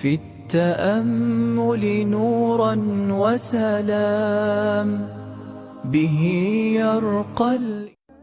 في التأمل نورا وسلام به يرقى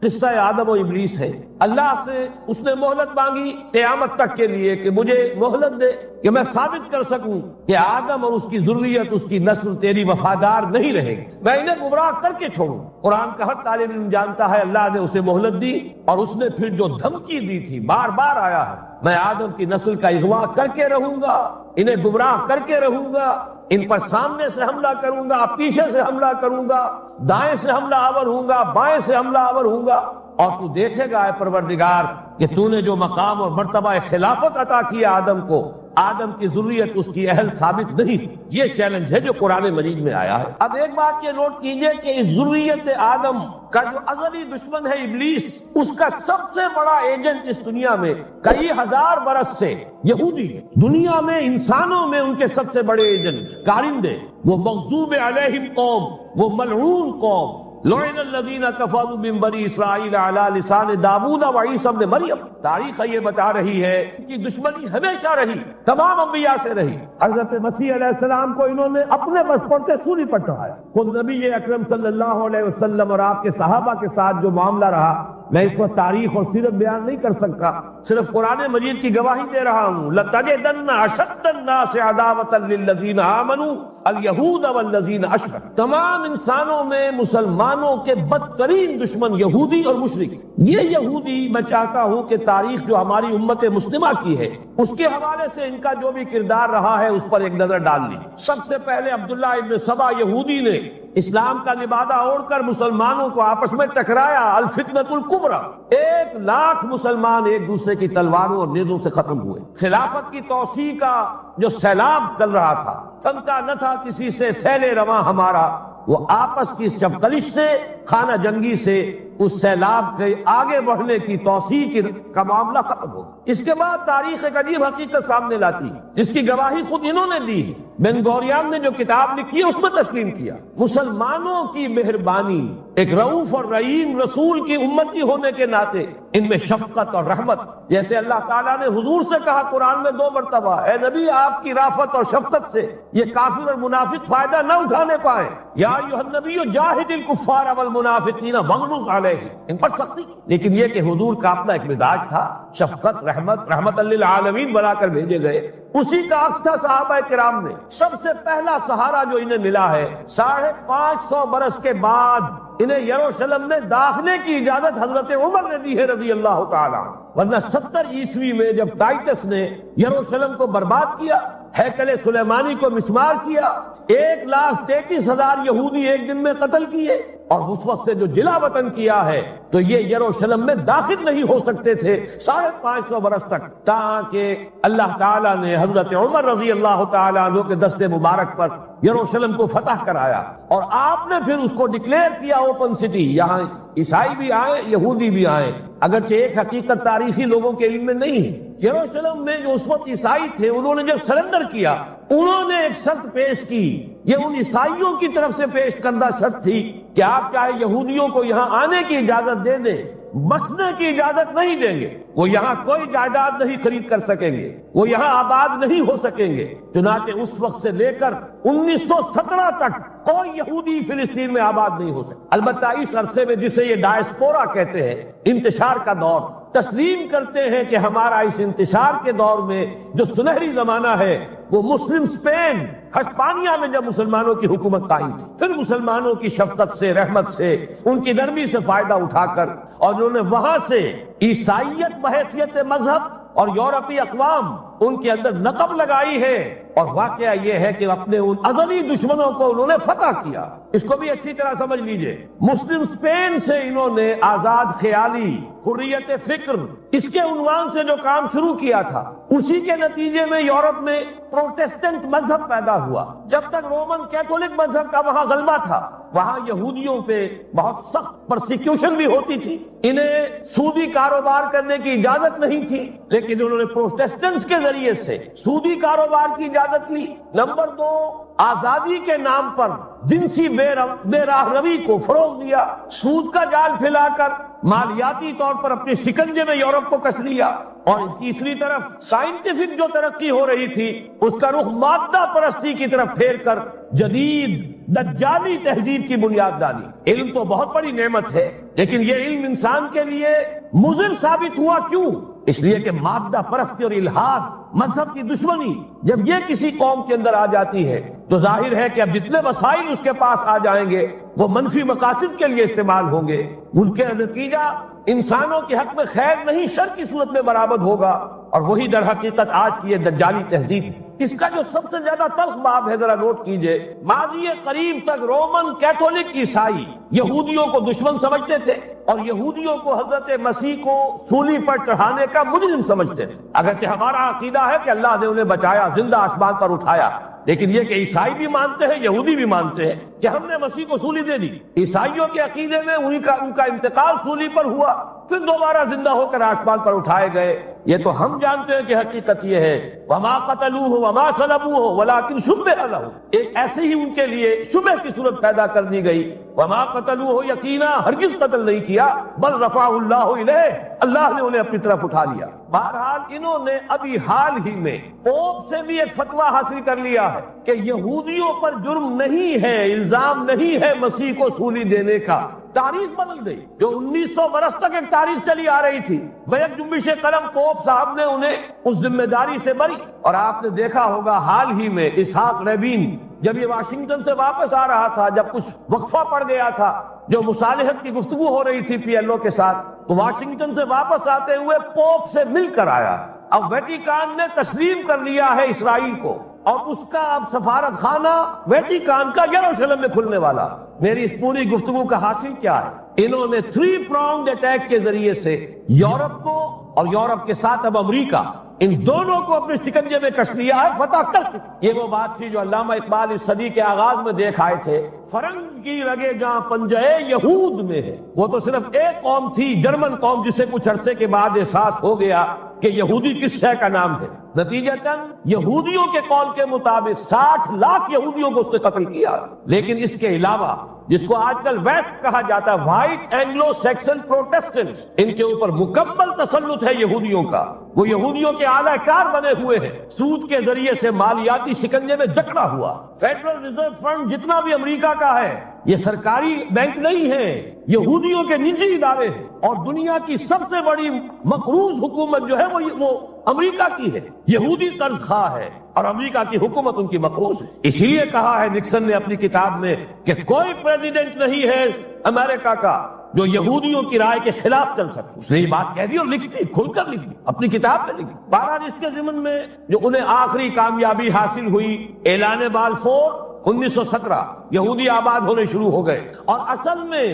قصہ آدم و ابلیس ہے. اللہ سے اس نے مہلت مانگی قیامت تک کے لیے کہ مجھے مہلت دے کہ میں ثابت کر سکوں کہ آدم اور اس کی ذریت، اس کی نسل تیری وفادار نہیں رہے گی، میں انہیں گمراہ کر کے چھوڑوں. قرآن کا ہر طالب علم جانتا ہے اللہ نے اسے مہلت دی، اور اس نے پھر جو دھمکی دی تھی بار بار آیا ہے، میں آدم کی نسل کا اغوا کر کے رہوں گا، انہیں گمراہ کر کے رہوں گا، ان پر سامنے سے حملہ کروں گا، پیچھے سے حملہ کروں گا، دائیں سے حملہ آور ہوں گا، بائیں سے حملہ آور ہوں گا، اور تو دیکھے گا اے پروردگار کہ تو نے جو مقام اور مرتبہ خلافت عطا کیا آدم کو، آدم کی ذریت اس کی اہل ثابت نہیں. یہ چیلنج ہے جو قرآن مجید میں آیا ہے. اب ایک بات یہ نوٹ کیجئے کہ اس ذریت آدم کا جو ازلی دشمن ہے ابلیس، اس کا سب سے بڑا ایجنٹ اس دنیا میں کئی ہزار برس سے یہودی ہے. دنیا میں انسانوں میں ان کے سب سے بڑے ایجنٹ کارندے، وہ مغضوب علیہم قوم، وہ ملعون قوم، لعن الذین کفروا من بنی اسرائیل علی لسان داؤد و عیسی ابن مریم. تاریخ یہ بتا رہی ہے کہ دشمنی ہمیشہ رہی، تمام انبیاء سے رہی. حضرت مسیح علیہ السلام کو انہوں نے اپنے پاسپورٹ سے سولی پر چڑھایا. خود نبی اکرم صلی اللہ علیہ وسلم اور آپ کے صحابہ کے ساتھ جو معاملہ رہا، میں اس کو تاریخ اور سیرت بیان نہیں کر سکتا، صرف قرآن مجید کی گواہی دے رہا ہوں. لَتَجِدَنَّ أَشَدَّ النَّاسِ عَدَاوَةً لِلَّذِينَ آمَنُوا الْيَهُودَ وَالَّذِينَ أَشْرَكُوا. تمام انسانوں میں مسلمانوں کے بدترین دشمن یہودی اور مشرک. یہ یہودی میں چاہتا ہوں کہ تاریخ جو ہماری امت مسلمہ کی ہے اس کے حوالے سے ان کا جو بھی کردار رہا ہے اس پر ایک نظر ڈال لی. سب سے پہلے عبداللہ ابن سبا یہودی نے اسلام کا لبادہ اوڑھ کر مسلمانوں کو آپس میں ٹکرایا. الفتنۃ الکبریٰ، 1,00,000 مسلمان ایک دوسرے کی تلواروں اور نیزوں سے ختم ہوئے. خلافت کی توسیع کا جو سیلاب چل رہا تھا، تھمتا نہ تھا کسی سے سیل رواں ہمارا، وہ آپس کی شبکلش سے، خانہ جنگی سے اس سیلاب کے آگے بڑھنے کی توسیع کا معاملہ ختم ہو. اس کے بعد تاریخ ایک عجیب حقیقت سامنے لاتی جس کی گواہی خود انہوں نے دی. بن گوریان نے جو کتاب لکھی ہے اس میں تسلیم کیا مسلمانوں کی مہربانی، ایک رؤوف اور رحیم رسول کی امتی ہونے کے ناطے ان میں شفقت اور رحمت. جیسے اللہ تعالیٰ نے حضور سے کہا قرآن میں 2 مرتبہ، اے نبی آپ کی رافت اور شفقت سے یہ کافر اور منافق فائدہ نہ اٹھانے پائیں. یا ایھا النبی جاہد الکفار والمنافقین واغلظ علیہم، ان پر سختی کی. لیکن یہ کہ حضور کا اپنا ایک مزاج تھا، شفقت، رحمت للعالمین بنا کر بھیجے گئے. اسی کا عکس تھا صحابہ کرام میں. سب سے پہلا سہارا جو انہیں ملا ہے 550 برس کے بعد انہیں یروشلم میں داخلے کی اجازت حضرت عمر نے دی ہے رضی اللہ تعالی. ورنہ 70 عیسوی میں جب ٹائٹس نے یروشلم کو برباد کیا، ہیکل سلیمانی کو مسمار کیا، 1,33,000 یہودی ایک دن میں قتل کیے، اور اس وقت سے جو جلا وطن کیا ہے تو یہ یروشلم میں داخل نہیں ہو سکتے تھے 550 برس تک، تاکہ اللہ تعالیٰ نے حضرت عمر رضی اللہ تعالیٰ عنہ کے دست مبارک پر یروشلم کو فتح کرایا، اور آپ نے پھر اس کو ڈکلیئر کیا اوپن سٹی. یہاں عیسائی بھی آئے، یہودی بھی آئے، اگرچہ ایک حقیقت تاریخی لوگوں کے علم میں نہیں ہے. یروشلم میں جو اس وقت عیسائی تھے انہوں نے جب سرنڈر کیا، انہوں نے ایک شرط پیش کی. یہ ان عیسائیوں کی طرف سے پیش کردہ شرط تھی کہ آپ چاہے یہودیوں کو یہاں آنے کی اجازت دے دیں، بسنے کی اجازت نہیں دیں گے. وہ یہاں کوئی جائیداد نہیں خرید کر سکیں گے، وہ یہاں آباد نہیں ہو سکیں گے. چنانچہ اس وقت سے لے کر 1917 تک کوئی یہودی فلسطین میں آباد نہیں ہو سکتا. البتہ اس عرصے میں جسے یہ ڈائسپورا کہتے ہیں، انتشار کا دور، تسلیم کرتے ہیں کہ ہمارا اس انتشار کے دور میں جو سنہری زمانہ ہے وہ مسلم اسپین، ہسپانیہ میں جب مسلمانوں کی حکومت قائم تھی، پھر مسلمانوں کی شفقت سے، رحمت سے، ان کی نرمی سے فائدہ اٹھا کر، اور انہوں نے وہاں سے عیسائیت بحیثیت مذہب اور یورپی اقوام ان کے اندر نقب لگائی ہے. اور واقعہ یہ ہے کہ اپنے ان ازلی دشمنوں کو انہوں نے فتح کیا. اس کو بھی اچھی طرح سمجھ لیجئے. مسلم اسپین سے انہوں نے آزاد خیالی، حریت فکر، اس کے عنوان سے جو کام شروع کیا تھا، اسی کے نتیجے میں یورپ میں پروٹیسٹنٹ مذہب پیدا ہوا. جب تک رومن کیتھولک مذہب کا وہاں غلبہ تھا، وہاں یہودیوں پہ بہت سخت پرسیکیوشن بھی ہوتی تھی، انہیں سودی کاروبار کرنے کی اجازت نہیں تھی. لیکن انہوں نے پروٹیسٹنٹس کے ذریعے سے سودی کاروبار کی اجازت لی. نمبر 2، آزادی کے نام پر جنسی بے راہ روی کو فروغ دیا. سود کا جال پھیلا کر مالیاتی طور پر اپنے شکنجے میں یورپ کو کس لیا، اور تیسری طرف سائنٹیفک جو ترقی ہو رہی تھی اس کا رخ مادہ پرستی کی طرف پھیر کر جدید دجالی تہذیب کی بنیاد ڈالی۔ علم تو بہت بڑی نعمت ہے، لیکن یہ علم انسان کے لیے مضر ثابت ہوا کیوں؟ اس لیے کہ مادہ پرستی اور الحاد، مذہب کی دشمنی جب یہ کسی قوم کے اندر آ جاتی ہے تو ظاہر ہے کہ اب جتنے وسائل اس کے پاس آ جائیں گے وہ منفی مقاصد کے لیے استعمال ہوں گے، ان کے نتیجہ انسانوں کے حق میں خیر نہیں شر کی صورت میں برآمد ہوگا، اور وہی در حقیقت آج کی یہ دجالی تہذیب۔ اس کا جو سب سے زیادہ تلخ باب ہے، ذرا نوٹ کیجئے، ماضی قریب تک رومن کیتھولک عیسائی یہودیوں کو دشمن سمجھتے تھے اور یہودیوں کو حضرت مسیح کو سولی پر چڑھانے کا مجرم سمجھتے تھے، اگرچہ ہمارا عقیدہ ہے کہ اللہ نے انہیں بچایا، زندہ آسمان پر اٹھایا، لیکن یہ کہ عیسائی بھی مانتے ہیں، یہودی بھی مانتے ہیں کہ ہم نے مسیح کو سولی دے دی۔ عیسائیوں کے عقیدے میں ان کا انتقال سولی پر ہوا، پھر دوبارہ زندہ ہو کر آسمان پر اٹھائے گئے۔ یہ تو ہم جانتے ہیں کہ حقیقت یہ ہے وما قتلوہ وما صلبوہ ولکن شبہ لہ، ایک ایسے ہی ان کے لیے شبہ کی صورت پیدا کر دی گئی۔ وما قتلوہ، یقینا ہرگز قتل نہیں کیا، بل رفعہ اللہ الیہ، اللہ نے انہیں اپنی طرف اٹھا لیا۔ بہرحال انہوں نے ابھی حال ہی میں پوپ سے بھی ایک فتویٰ حاصل کر لیا ہے کہ یہودیوں پر جرم نہیں ہے، الزام نہیں ہے مسیح کو سولی دینے کا۔ تاریخ بدل گئی، جو 1900 برس تک ایک تاریخ چلی آ رہی تھی، بیک جنبش قلم پوپ صاحب نے انہیں اس ذمہ داری سے بری۔ اور آپ نے دیکھا ہوگا حال ہی میں اسحاق ریبین جب یہ واشنگٹن سے واپس آ رہا تھا، جب کچھ وقفہ پڑ گیا تھا، جو مصالحت کی گفتگو ہو رہی تھی پی ایل او کے ساتھ، تو واشنگٹن سے واپس آتے ہوئے پوپ سے مل کر آیا۔ اب ویٹیکان نے تسلیم کر لیا ہے اسرائیل کو، اور اس کا اب سفارت خانہ ویٹیکان کا یروشلم میں کھلنے والا۔ میری اس پوری گفتگو کا حاصل کیا ہے؟ انہوں نے 3 pronged اٹیک کے ذریعے سے یورپ کو اور یورپ کے ساتھ اب امریکہ، ان دونوں کو اپنے شکنجے میں کش لیا ہے، فتح کر چکے۔ یہ وہ بات تھی جو علامہ اقبال اس صدی کے آغاز میں دیکھ آئے تھے، فرنگ کی رگے جہاں پنجے یہود میں ہے۔ وہ تو صرف ایک قوم تھی، جرمن قوم، جسے کچھ عرصے کے بعد احساس ہو گیا کہ یہودی کس شے کا نام ہے۔ نتیجتاً یہودیوں کے قول کے مطابق 60 لاکھ یہودیوں کو اس نے قتل کیا۔ لیکن اس کے علاوہ جس کو آج کل ویسٹ کہا جاتا ہے، وائٹ اینگلو سیکسن پروٹیسٹنٹس، ان کے اوپر مکمل تسلط ہے یہودیوں کا۔ وہ یہودیوں کے اعلی کار بنے ہوئے ہیں، سود کے ذریعے سے مالیاتی شکنجے میں جکڑا ہوا۔ فیڈرل ریزرو فنڈ جتنا بھی امریکہ کا ہے، یہ سرکاری بینک نہیں ہے، یہودیوں کے نجی ادارے ہیں، اور دنیا کی سب سے بڑی مقروض حکومت جو ہے وہ امریکہ کی ہے، یہودی قرض خواہ ہے، اور امریکہ کی حکومت ان کی مقروض ہے۔ اسی لیے کہا ہے نکسن نے اپنی کتاب میں کہ کوئی پریزیڈنٹ نہیں ہے امریکہ کا جو یہودیوں کی رائے کے خلاف چل سکے۔ اس نے یہ بات کہہ دی اور لکھ دی، کھل کر لکھ دی، اپنی کتاب میں لکھی۔ بہرحال اس کے ضمن میں جو انہیں آخری کامیابی حاصل ہوئی، اعلان بالفور 1917، یہودی آباد ہونے شروع ہو گئے، اور اصل میں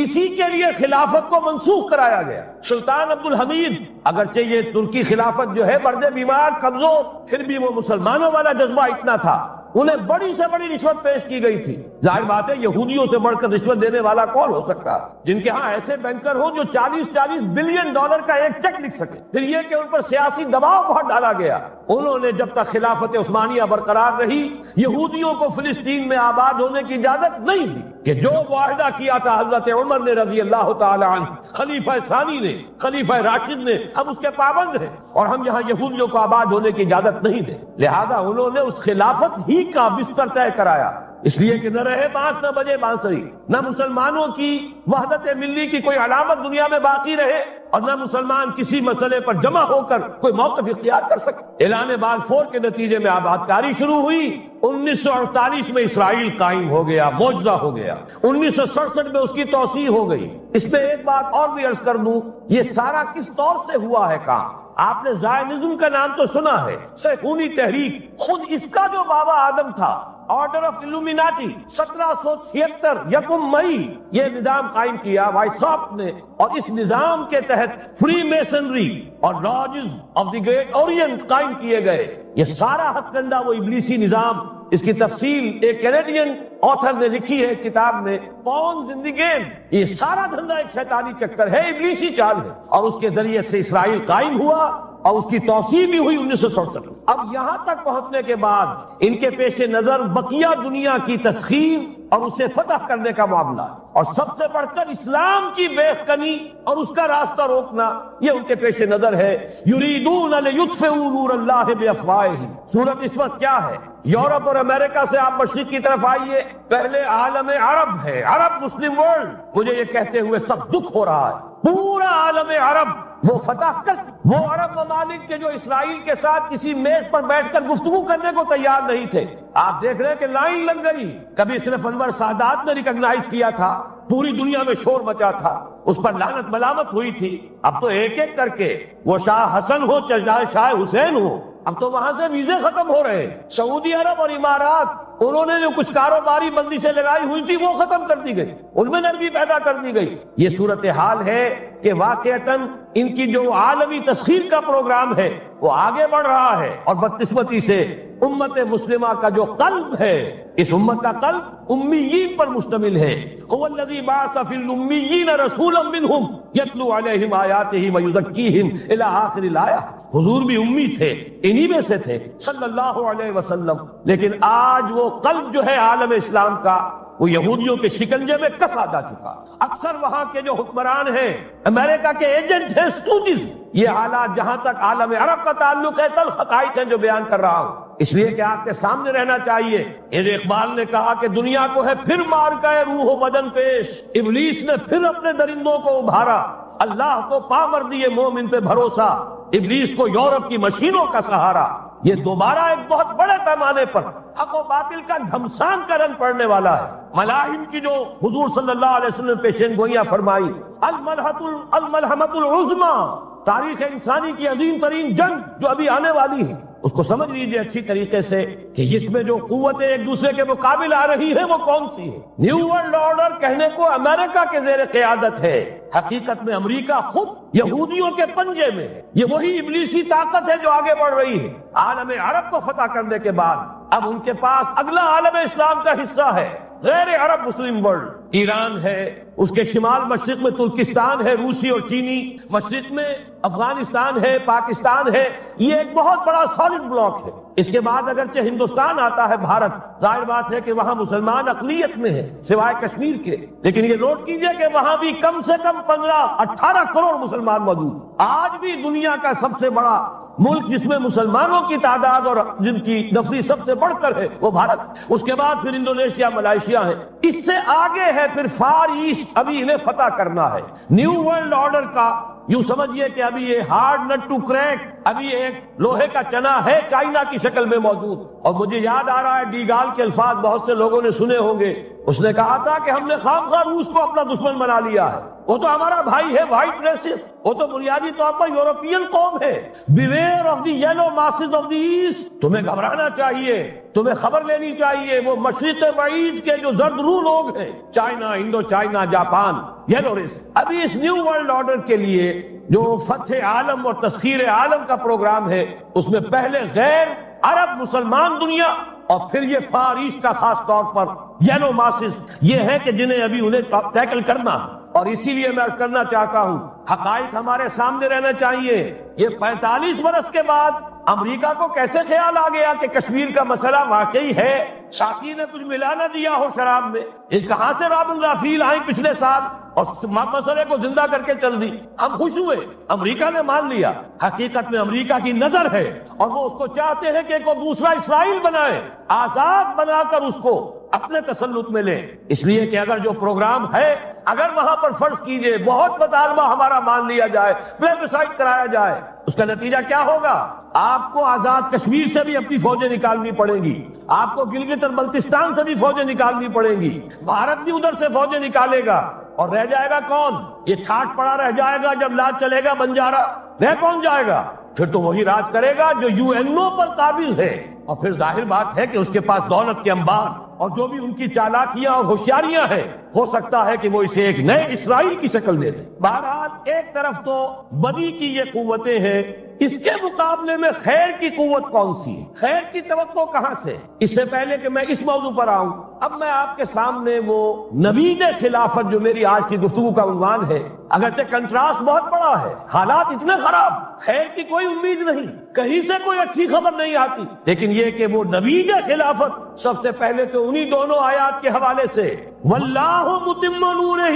اسی کے لیے خلافت کو منسوخ کرایا گیا۔ سلطان عبد الحمید، اگرچہ یہ ترکی خلافت جو ہے مرد بیمار کمزور، پھر بھی وہ مسلمانوں والا جذبہ اتنا تھا، انہیں بڑی سے بڑی رشوت پیش کی گئی تھی۔ ظاہر بات ہے یہودیوں سے بڑھ کر رشوت دینے والا کون ہو سکتا، جن کے ہاں ایسے بینکر ہوں جو 40 بلین ڈالر کا ایک چیک لکھ سکے۔ پھر یہ کہ ان پر سیاسی دباؤ بہت ڈالا گیا۔ انہوں نے جب تک خلافت عثمانیہ برقرار رہی، یہودیوں کو فلسطین میں آباد ہونے کی اجازت نہیں دی، کہ جو معاہدہ کیا تھا حضرت عمر نے رضی اللہ تعالی عنہ، خلیفہ ثانی نے، خلیفہ راشد نے، اب اس کے پابند ہیں، اور ہم یہاں یہودیوں کو آباد ہونے کی اجازت نہیں دیں۔ لہذا انہوں نے اس خلافت ہی کا بستر طے کرایا، اس لیے کہ نہ رہے بانس نہ بجے بانسری، نہ مسلمانوں کی وحدت ملی کی کوئی علامت دنیا میں باقی رہے، اور نہ مسلمان کسی مسئلے پر جمع ہو کر کوئی موقف اختیار کر سکے۔ اعلان بالفور کے نتیجے میں آبادکاری شروع ہوئی۔ 1948 میں اسرائیل قائم ہو گیا، معجزہ ہو گیا۔ 1967 میں اس کی توسیع ہو گئی۔ اس میں ایک بات اور بھی عرض کر دوں، یہ سارا کس طور سے ہوا ہے کام؟ آپ نے زائنزم کا نام تو سنا ہے، صہیونی تحریک، خود اس کا جو بابا آدم تھا، آرڈر آف الومیناٹی، 1776 یکم مئی یہ نظام قائم کیا وائساپ نے، اور اس نظام کے تحت فری میسنری اور lodges of the great Orient قائم کیے گئے۔ یہ سارا ہتھ کنڈا وہ ابلیسی نظام، اس کی تفصیل ایک کینیڈین آتھر نے لکھی ہے کتاب میں، پاؤنز ان دی گیم۔ یہ سارا دھندا ایک شیطانی چکر ہے، ابلیسی چال ہے، اور اس کے ذریعے سے اسرائیل قائم ہوا، اور اس کی توسیع بھی ہوئی 1967۔ اب یہاں تک پہنچنے کے بعد ان کے پیش نظر بقیہ دنیا کی تسخیر اور اسے فتح کرنے کا معاملہ ہے، اور سب سے بڑھ کر اسلام کی بیخکنی اور اس کا راستہ روکنا یہ ان کے پیش نظر ہے۔ یریدون لیطفئوا نور اللہ بافواہہم۔ صورت اس وقت کیا ہے؟ یورپ اور امریکہ سے آپ مشرق کی طرف آئیے، پہلے عالم عرب ہے، عرب مسلم ورلڈ۔ مجھے یہ کہتے ہوئے سب دکھ ہو رہا ہے، پورا عالم عرب وہ فتح کر، وہ عرب ممالک کے جو اسرائیل کے ساتھ کسی میز پر بیٹھ کر گفتگو کرنے کو تیار نہیں تھے، آپ دیکھ رہے ہیں کہ لائن لگ گئی۔ کبھی صرف انور سادات نے ریکگنائز کیا تھا، پوری دنیا میں شور مچا تھا، اس پر لعنت ملامت ہوئی تھی۔ اب تو ایک ایک کر کے، وہ شاہ حسن ہو چاہے شاہ حسین ہو، اب تو وہاں سے ویزے ختم ہو رہے ہیں۔ سعودی عرب اور امارات، انہوں نے جو کچھ کاروباری بندشیں لگائی ہوئی تھی وہ ختم کر دی گئی، ان میں نرمی پیدا کر دی گئی۔ یہ صورتحال ہے کہ واقعتاً ان کی جو عالمی تسخیر کا پروگرام ہے وہ آگے بڑھ رہا ہے، اور بدقسمتی سے امت مسلمہ کا جو قلب ہے، اس امت کا قلب امیین پر مشتمل ہے۔ هو الذی بعث فی الامیین رسولا منہم یتلو علیہم آیاتہ ویزکیہم الی آخر الآیہ۔ حضور بھی امی تھے، انہی میں سے تھے صلی اللہ علیہ وسلم، لیکن آج وہ قلب جو ہے عالم اسلام کا، وہ یہودیوں کے شکنجے میں کسا جا چکا۔ اکثر وہاں کے جو حکمران ہیں، امریکہ کے ایجنٹ ہیں، اسٹوڈنٹس، یہ حالات جہاں تک عالم عرب کا تعلق ہے تلخ حقائق ہیں جو بیان کر رہا ہوں، اس لیے کہ آپ کے سامنے رہنا چاہیے۔ اقبال نے کہا کہ دنیا کو ہے پھر مار گئے روح و بدن پیش، ابلیس نے پھر اپنے درندوں کو ابھارا، اللہ کو پاور دیے مومن پہ بھروسہ، ابلیس کو یورپ کی مشینوں کا سہارا۔ یہ دوبارہ ایک بہت بڑے پیمانے پر حق و باطل کا گھمسان کا رنگ پڑنے والا ہے۔ ملاحم کی جو حضور صلی اللہ علیہ وسلم پیشین گوئیاں فرمائی، الملحمۃ العظمیٰ، تاریخ انسانی کی عظیم ترین جنگ جو ابھی آنے والی ہے، اس کو سمجھ لیجئے اچھی طریقے سے کہ اس میں جو قوتیں ایک دوسرے کے مقابل آ رہی ہیں وہ کون سی ہے۔ نیو ورلڈ آرڈر کہنے کو امریکہ کے زیر قیادت ہے، حقیقت میں امریکہ خود یہودیوں کے پنجے میں ہے۔ یہ وہی ابلیسی طاقت ہے جو آگے بڑھ رہی ہے۔ عالم عرب کو فتح کرنے کے بعد اب ان کے پاس اگلا عالم اسلام کا حصہ ہے، غیر عرب مسلم ورلڈ۔ ایران ہے، اس کے شمال مشرق میں ترکستان ہے، روسی اور چینی، مشرق میں افغانستان ہے، پاکستان ہے، یہ ایک بہت بڑا سالڈ بلاک ہے۔ اس کے بعد اگرچہ ہندوستان آتا ہے، بھارت، ظاہر بات ہے کہ وہاں مسلمان اقلیت میں ہے سوائے کشمیر کے، لیکن یہ نوٹ کیجئے کہ وہاں بھی کم سے کم 15-18 کروڑ مسلمان موجود۔ آج بھی دنیا کا سب سے بڑا ملک جس میں مسلمانوں کی تعداد اور جن کی نفری سب سے بڑھ کر ہے وہ بھارت، اس کے بعد پھر انڈونیشیا، ملائیشیا ہے، اس سے آگے ہے پھر فار ایسٹ، ابھی انہیں فتح کرنا ہے۔ نیو ورلڈ آرڈر کا یوں سمجھیے کہ ابھی یہ ہارڈ نٹ ٹو کریک، ابھی ایک لوہے کا چنا ہے چائنا کی شکل میں موجود۔ اور مجھے یاد آ رہا ہے ڈی گال کے الفاظ بہت سے لوگوں نے سنے ہوں گے، اس نے کہا تھا کہ ہم نے خامخواہ روس کو اپنا دشمن بنا لیا ہے، وہ تو ہمارا بھائی ہے، وائٹ ریسس، وہ تو بنیادی طور پر یورپین قوم ہے۔ Beware of the yellow masses of the east, تمہیں گھبرانا چاہیے، تمہیں خبر لینی چاہیے۔ وہ مشرق بعید کے جو زرد رو لوگ ہیں، China, Indo China, Japan, yellow race, ابھی اس نیو ورلڈ آرڈر کے لیے جو فتح عالم اور تسخیر عالم کا پروگرام ہے، اس میں پہلے غیر عرب مسلمان دنیا اور پھر یہ فار ایسٹ کا خاص طور پر یلو ماسز، یہ ہے کہ جنہیں ابھی انہیں ٹیکل کرنا۔ اور اسی لیے میں کرنا چاہتا ہوں، حقائق ہمارے سامنے رہنا چاہیے۔ یہ 45 برس کے بعد امریکہ کو کیسے خیال آ گیا کہ کشمیر کا مسئلہ واقعی ہے، ساقی نے کچھ ملا نہ دیا ہو شراب میں؟ یہ کہاں سے رابن رافیل آئی پچھلے سال اور مسئلے کو زندہ کر کے چل دی؟ ہم خوش ہوئے، امریکہ نے مان لیا۔ حقیقت میں امریکہ کی نظر ہے اور وہ اس کو چاہتے ہیں کہ کوئی دوسرا اسرائیل بنائے، آزاد بنا کر اس کو اپنے تسلط میں لے۔ اس لیے کہ اگر جو پروگرام ہے، اگر وہاں پر فرض کیجئے بہت مطالبہ ہمارا مان لیا جائے، پلیبسائٹ کرایا جائے، اس کا نتیجہ کیا ہوگا؟ آپ کو آزاد کشمیر سے بھی اپنی فوجیں نکالنی پڑیں گی، آپ کو گلگت اور بلتستان سے بھی فوجیں نکالنی پڑیں گی، بھارت بھی ادھر سے فوجیں نکالے گا، اور رہ جائے گا کون؟ یہ ٹھاٹ پڑا رہ جائے گا جب لاج چلے گا بنجارا، رہ کون جائے گا؟ پھر تو وہی راج کرے گا جو UNO پر قابض ہے، اور پھر ظاہر بات ہے کہ اس کے پاس دولت کے انبار اور جو بھی ان کی چالاکیاں اور ہوشیاریاں ہیں، ہو سکتا ہے کہ وہ اسے ایک نئے اسرائیل کی شکل دے دے۔ بہرحال ایک طرف تو بدی کی یہ قوتیں ہیں، اس کے مقابلے میں خیر کی قوت کون سی ہے؟ خیر کی توقع کہاں سے؟ اس سے پہلے کہ میں اس موضوع پر آؤں، اب میں آپ کے سامنے وہ نوید خلافت جو میری آج کی گفتگو کا عنوان ہے، اگرچہ کنٹراسٹ بہت بڑا ہے، حالات اتنے خراب، خیر کی کوئی امید نہیں، کہیں سے کوئی اچھی خبر نہیں آتی، لیکن یہ کہ وہ نوید خلافت سب سے پہلے تو انہی دونوں آیات کے حوالے سے واللہ متم نورہ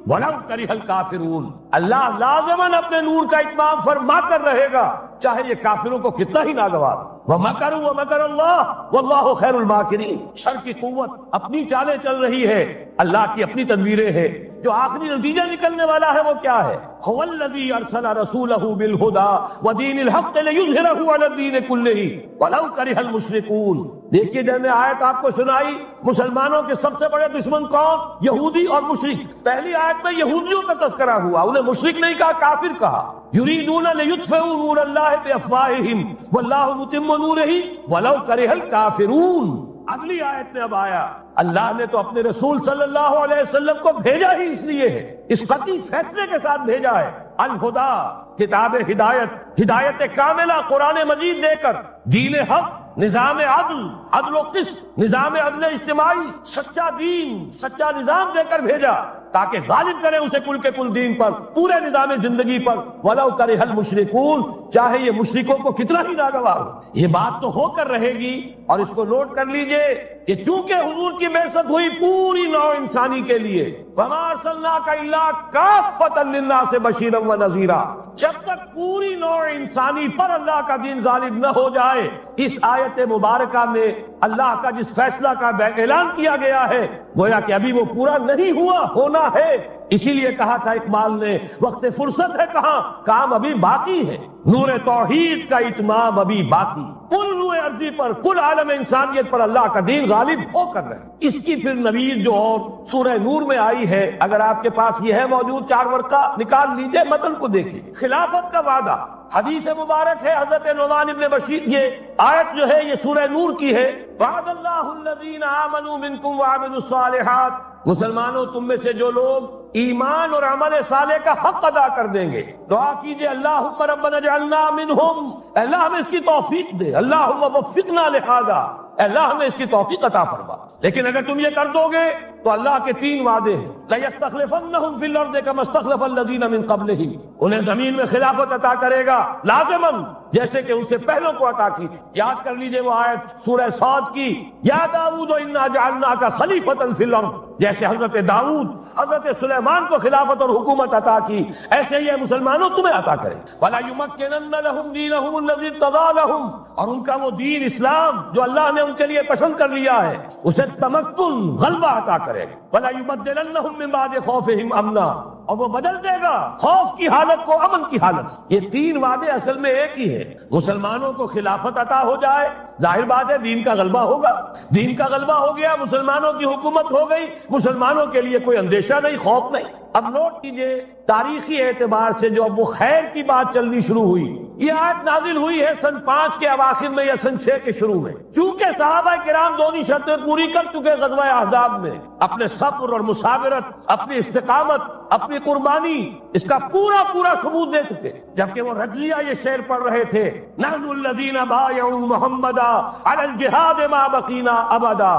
ولو کرہ الکافرون، اللہ لازماً اپنے نور کا اتمام فرما کر رہے گا چاہے یہ کافروں کو کتنا ہی ناگوار۔ وَمَكَرُوا وَمَكَرَ اللَّهُ وَاللَّهُ خَيْرُ الْمَاكِرِينَ، شر کی قوت اپنی چالیں چل رہی ہے، اللہ کی اپنی تدبیریں ہیں، جو آخری نتیجہ نکلنے والا ہے وہ کیا ہے؟ هُوَ الَّذِي أَرْسَلَ رَسُولَهُ بِالْهُدَى وَدِينِ الْحَقِّ لِيُظْهِرَهُ عَلَى الدِّينِ كُلِّهِ وَلَوْ كَرِهَ الْمُشْرِكُونَ۔ دیکھیے جب میں آیت آپ کو سنائی، مسلمانوں کے سب سے بڑے دشمن کون؟ یہودی اور مشرک۔ پہلی آیت میں یہودیوں کا تذکرہ ہوا، انہیں مشرک نہیں کہا، کافر کہا۔ یریدون لیطفئوا نور اللہ بافواہہم واللہ متم نورہ ولو کرہ الکافرون۔ اگلی آیت میں اب آیا اللہ نے تو اپنے رسول صلی اللہ علیہ وسلم کو بھیجا ہی اس لیے ہے، اس قطعی فیصلے کے ساتھ بھیجا ہے، الہدا، کتاب ہدایت، ہدایت کاملہ قرآن مجید دے کر، دین حق، نظام عدل، عدل و قسط، نظام عدل اجتماعی، سچا دین، سچا نظام دے کر بھیجا تاکہ غالب کرے اسے کل کے کل دین پر، پورے نظام زندگی پر، وَلَوْ كَرِهَ الْمُشْرِكُونَ، چاہے یہ مشرکوں کو کتنا ہی ناگوار ہو۔ یہ بات تو ہو کر رہے گی، اور اس کو نوٹ کر لیجئے کہ چونکہ حضور کی بعثت ہوئی پوری نوع انسانی کے لیے، وَمَا أَرْسَلْنَاكَ إِلَّا كَافَّةً لِلنَّاسِ بَشِيرًا وَنَذِيرًا، جب تک پوری نوع انسانی پر اللہ کا دین غالب نہ ہو جائے، اس آیت مبارکہ میں اللہ کا جس فیصلہ کا اعلان کیا گیا ہے گویا کہ ابھی وہ پورا نہیں ہوا، ہونا ہے۔ اسی لیے کہا تھا اقبال نے وقت فرصت ہے کہاں، کام ابھی باقی ہے، نور توحید کا اتمام ابھی باقی، کل روح ارضی پر، کل عالم انسانیت پر اللہ کا دین غالب ہو کر رہے۔ اس کی پھر نوید جو اور سورہ نور میں آئی ہے، اگر آپ کے پاس یہ ہے موجود، 4 ورقہ نکال لیجئے، متن کو دیکھیے۔ خلافت کا وعدہ، حدیث مبارک ہے حضرت نعمان ابن بشیر، یہ آیت جو ہے یہ سورہ نور کی ہے، وعد اللہ الذین آمنوا منکم وعملوا الصالحات، مسلمانوں تم میں سے جو لوگ ایمان اور عمل صالح کا حق ادا کر دیں گے، دعا کیجئے اللہم ربنا اجعلنا منہم، اللہ ہمیں اس کی توفیق دے، اللہم وفقنا لہذا، اللہ ہمیں اس کی توفیق عطا فرما۔ لیکن اگر تم یہ کر دو گے تو اللہ کے 3 وعدے ہیں، لَيَسْتَخْلِفَنَّهُمْ فِي الْأَرْضِ كَمَا اسْتَخْلَفَ الَّذِينَ مِنْ قَبْلِهِمْ، انہیں زمین میں خلافت عطا کرے گا لازماً، جیسے کہ ان سے پہلوں کو عطا کی۔ یاد کر لیجئے وہ آیت سورہ صاد کی، یا داؤد انا جعلناک خلیفۃ فی الارض، جیسے حضرت داؤد حضرت سلیمان کو خلافت اور حکومت عطا کی، ایسے یہ مسلمانوں تمہیں عطا کرے۔ وَلَا يُمَكِّنَنَّ لَهُمْ دِينَهُمُ الَّذِي ارْتَضَىٰ لَهُمْ، اور ان کا وہ دین اسلام جو اللہ نے ان کے لیے پسند کر لیا ہے اسے تمکن، غلبہ عطا کرے گا۔ وَلَا يُبَدِّلَنَّهُم مِّن بَعْدِ خَوْفِهِمْ أَمْنًا، اور وہ بدل دے گا خوف کی حالت کو امن کی حالت۔ یہ 3 وعدے اصل میں ایک ہی ہے، مسلمانوں کو خلافت عطا ہو جائے، ظاہر بات ہے دین کا غلبہ ہوگا، دین کا غلبہ ہو گیا، مسلمانوں کی حکومت ہو گئی، مسلمانوں کے لیے کوئی اندیشہ نہیں، خوف نہیں۔ اب نوٹ کیجئے تاریخی اعتبار سے جو اب وہ خیر کی بات چلنی شروع ہوئی، یہ آیت نازل ہوئی ہے سن 5 کے اواخر میں یا سن 6 کے شروع میں، چونکہ صحابہ کرام دونوں شرطیں پوری کر چکے غزوہ احزاب میں، اپنے صبر اور مصابرت، اپنی استقامت، اپنی قربانی، اس کا پورا ثبوت دے چکے۔ جبکہ وہ رضیہ یہ شعر پڑھ رہے تھے، نحن الذین بایعوا محمدا علی الجہاد ما بقینا ابدا،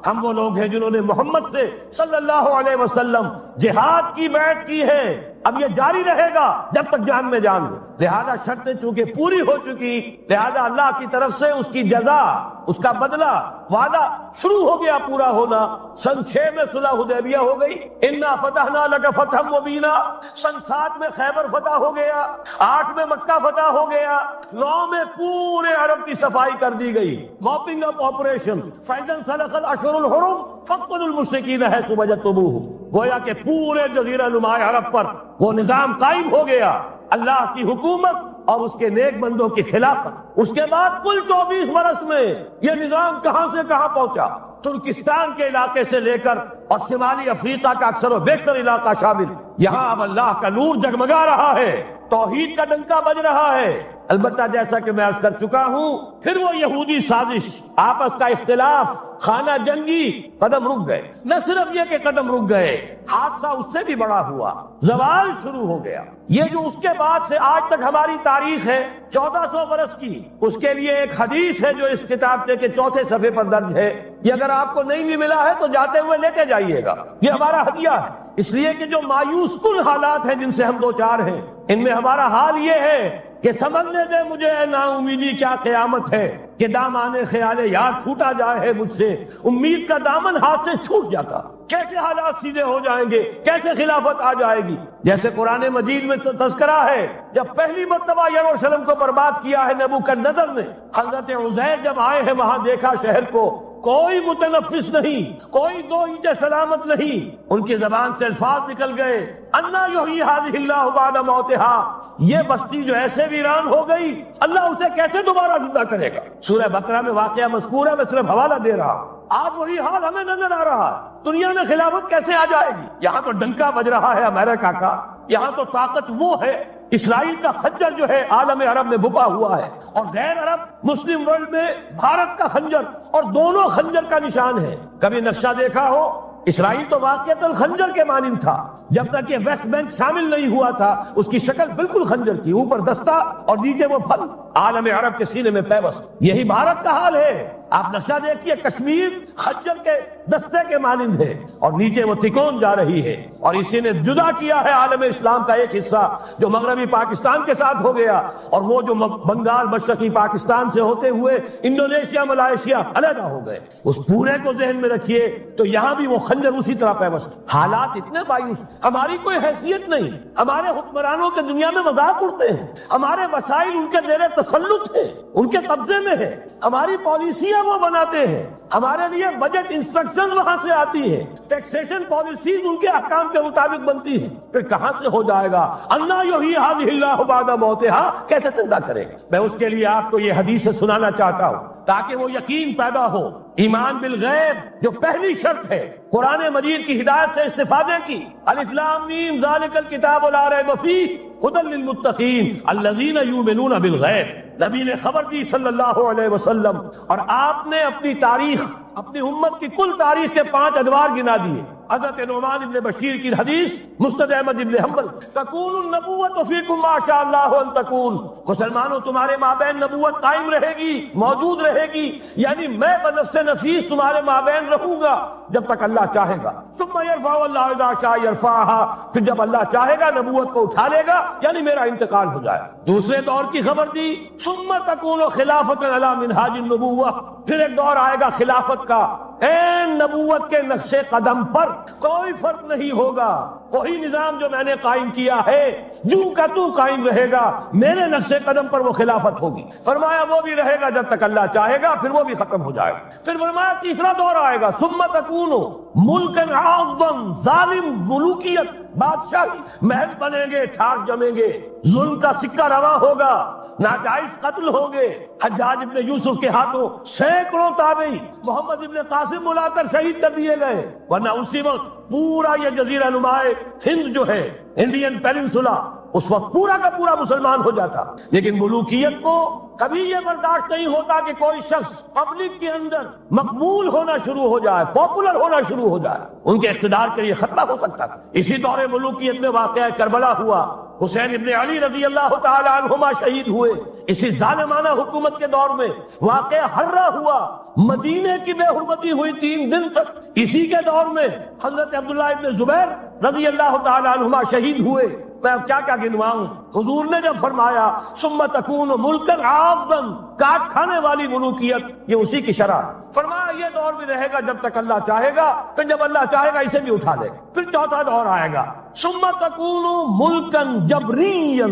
ہم وہ لوگ ہیں جنہوں نے محمد سے صلی اللہ علیہ وسلم جہاد کی بیعت کی ہے، اب یہ جاری رہے گا جب تک جان میں جان ہو۔ لہذا شرطیں چونکہ پوری ہو چکی، لہذا اللہ کی طرف سے اس کی جزا، اس کا بدلہ، وعدہ شروع ہو گیا پورا ہونا۔ سن 6 میں صلح حدیبیہ ہو گئی، انا فتحنا لک فتحا مبینا، سن 7 میں خیبر فتح ہو گیا، 8 میں مکہ فتح ہو گیا، 9 میں پورے عرب کی صفائی کر دی گئی، موپنگ اپ آپریشن، فَإِذَا انسَلَخَ الْأَشْهُرُ الْحُرُمُ فَاقْتُلُوا الْمُشْرِكِينَ حَيْثُ وَجَدتُّمُوهُمْ، گویا کہ پورے جزیرہ نما عرب پر وہ نظام قائم ہو گیا، اللہ کی حکومت اور اس کے نیک بندوں کی خلافت۔ اس کے بعد کل 24 برس میں یہ نظام کہاں سے کہاں پہنچا، ترکستان کے علاقے سے لے کر اور شمالی افریقہ کا اکثر و بیشتر علاقہ شامل، یہاں اب اللہ کا نور جگمگا رہا ہے، توحید کا ڈنکا بج رہا ہے، البتہ جیسا کہ میں عرض کر چکا ہوں، پھر وہ یہودی سازش، آپس کا اختلاف، خانہ جنگی، قدم رک گئے۔ نہ صرف یہ کہ قدم رک گئے، حادثہ اس سے بھی بڑا ہوا، زوال شروع ہو گیا۔ یہ جو اس کے بعد سے آج تک ہماری تاریخ ہے 1400 برس کی، اس کے لیے ایک حدیث ہے جو اس کتاب کے 4 صفحے پر درج ہے۔ یہ اگر آپ کو نہیں بھی ملا ہے تو جاتے ہوئے لے کے جائیے گا، یہ ہمارا ہدیہ ہے۔ اس لیے کہ جو مایوس کن حالات ہیں جن سے ہم دو چار ہیں، ان میں ہمارا حال یہ ہے کہ سمجھنے دے مجھے اے نا امیدی کیا قیامت ہے، کہ دامان خیال یار چھوٹا جائے ہے مجھ سے، امید کا دامن ہاتھ سے چھوٹ جاتا۔ کیسے حالات سیدھے ہو جائیں گے، کیسے خلافت آ جائے گی۔ جیسے قرآن مجید میں تذکرہ ہے، جب پہلی مرتبہ یروشلم کو برباد کیا ہے نبوکدنضر نے، حضرت عزیر جب آئے ہیں وہاں دیکھا شہر کو، کوئی متنفس نہیں، کوئی 2 اینچ سلامت نہیں۔ ان کی زبان سے الفاظ نکل گئے، انا یحیی ھذہ اللہ بعد موتھا، یہ بستی جو ایسے ویران ہو گئی، اللہ اسے کیسے دوبارہ زندہ کرے گا۔ سورہ بقرہ میں واقعہ مذکور ہے، میں صرف حوالہ دے رہا ہوں۔ آج وہی حال ہمیں نظر آ رہا ہے، دنیا میں خلافت کیسے آ جائے گی۔ یہاں تو ڈنکا بج رہا ہے امریکہ کا، یہاں تو طاقت وہ ہے، اسرائیل کا خنجر جو ہے عالم عرب میں بپا ہوا ہے، اور غیر عرب مسلم ورلڈ میں بھارت کا خنجر، اور دونوں خنجر کا نشان ہے۔ کبھی نقشہ دیکھا ہو، اسرائیل تو واقعتاً خنجر کے مانند تھا، جب تک یہ ویسٹ بینک شامل نہیں ہوا تھا اس کی شکل بالکل خنجر کی، اوپر دستہ اور نیچے وہ پھل، عالم عرب کے سینے میں پیوست۔ یہی بھارت کا حال ہے۔ آپ نقشہ دیکھیے، کشمیر خنجر کے دستے کے مانند ہے اور نیچے وہ تکون جا رہی ہے، اور اسی نے جدا کیا ہے عالم اسلام کا ایک حصہ جو مغربی پاکستان کے ساتھ ہو گیا، اور وہ جو بنگال مشرقی پاکستان سے ہوتے ہوئے انڈونیشیا ملائیشیا علیحدہ ہو گئے۔ اس پورے کو ذہن میں رکھیے تو یہاں بھی وہ خنجر اسی طرح پیوست۔ حالات اتنے مایوس، ہماری کوئی حیثیت نہیں، ہمارے حکمرانوں کے دنیا میں مذاق اڑتے ہیں، ہمارے وسائل ان کے زیر تسلط ہیں، ان کے قبضے میں ہے، ہماری پالیسیاں وہ بناتے ہیں، ہمارے لیے بجٹ انسٹرکشن وہاں سے آتی ہے، ٹیکسیشن پالیسیز ان کے احکام کے مطابق بنتی ہیں۔ پھر کہاں سے ہو جائے گا انا یحیی ھذہ اللہ بعد موتھا، کیسے زندہ کرے گا۔ میں اس کے لیے آپ کو یہ حدیث سنانا چاہتا ہوں تاکہ وہ یقین پیدا ہو۔ ایمان بالغیب جو پہلی شرط ہے قرآن مجید کی ہدایت سے استفادے کی، الف لام میم ذالک الکتاب لا ریب فیہ ھدی للمتقین الذین یؤمنون بالغیب۔ نبی نے خبر دی صلی اللہ علیہ وسلم، اور آپ نے اپنی تاریخ، اپنی امت کی کل تاریخ کے 5 ادوار گنا دیے۔ حضرت نعمان ابن بشیر کی حدیث، مسند احمد ابن حنبل، تکون النبوۃ فیکم ما شاء اللہ ان تکون، مسلمانوں تمہارے مابین نبوت قائم رہے گی، موجود رہے گی، یعنی میں بنفس نفیس تمہارے مابین رہوں گا جب تک اللہ چاہے گا۔ ثم یرفع اللہ اذا شاء یرفعها، پھر جب اللہ چاہے گا نبوت کو اٹھا لے گا، یعنی میرا انتقال ہو جائے۔ دوسرے دور کی خبر دی، ثم تکون خلافۃ علی منہاج النبوۃ، پھر ایک دور آئے گا خلافت کا، این نبوت کے نقش قدم پر کوئی فرق نہیں ہوگا، وہی نظام جو میں نے قائم کیا ہے جو کا تو قائم رہے گا، میرے نقش قدم پر وہ خلافت ہوگی۔ فرمایا وہ بھی رہے گا جب تک اللہ چاہے گا، پھر وہ بھی ختم ہو جائے گا۔ پھر فرمایا تیسرا دور آئے گا، ثم تکون ملکا عاضا، ظالم ملوکیت، بادشاہی، محل بنیں گے، ٹھاٹ جمیں گے، ظلم کا سکہ روا ہوگا، ناجائز قتل ہوں گے۔ حجاج ابن یوسف کے ہاتھوں سینکڑوں تابعی محمد ابن قاسم ملا کر شہید کر دیے گئے، ورنہ اسی وقت پورا یہ جزیرہ نما ہند جو ہے، انڈین پیننسولا، اس وقت پورا کا پورا مسلمان ہو جاتا۔ لیکن ملوکیت کو کبھی یہ برداشت نہیں ہوتا کہ کوئی شخص پبلک کے اندر مقبول ہونا شروع ہو جائے، پاپولر ہونا شروع ہو جائے، ان کے اقتدار کے لیے خطرہ ہو سکتا تھا۔ اسی دور ملوکیت میں واقعہ کربلا ہوا، حسین ابن علی رضی اللہ تعالی عنہما شہید ہوئے۔ اسی ظالمانہ حکومت کے دور میں واقعہ حرہ ہوا، مدینے کی بے حرمتی ہوئی 3 دن تک۔ اسی کے دور میں حضرت عبداللہ ابن زبیر رضی اللہ تعالی عنہما شہید ہوئے۔ میں کیا کیا گنواؤں، حضور نے جب فرمایا ثم تکون ملکا عاضا، کاٹ کھانے والی ملوکیت، یہ اسی کی شرح۔ فرمایا یہ دور بھی رہے گا جب تک اللہ چاہے گا، پھر جب اللہ چاہے گا اسے بھی اٹھا لے گا۔ پھر چوتھا دور آئے گا، ثم تکون ملکا جبریا،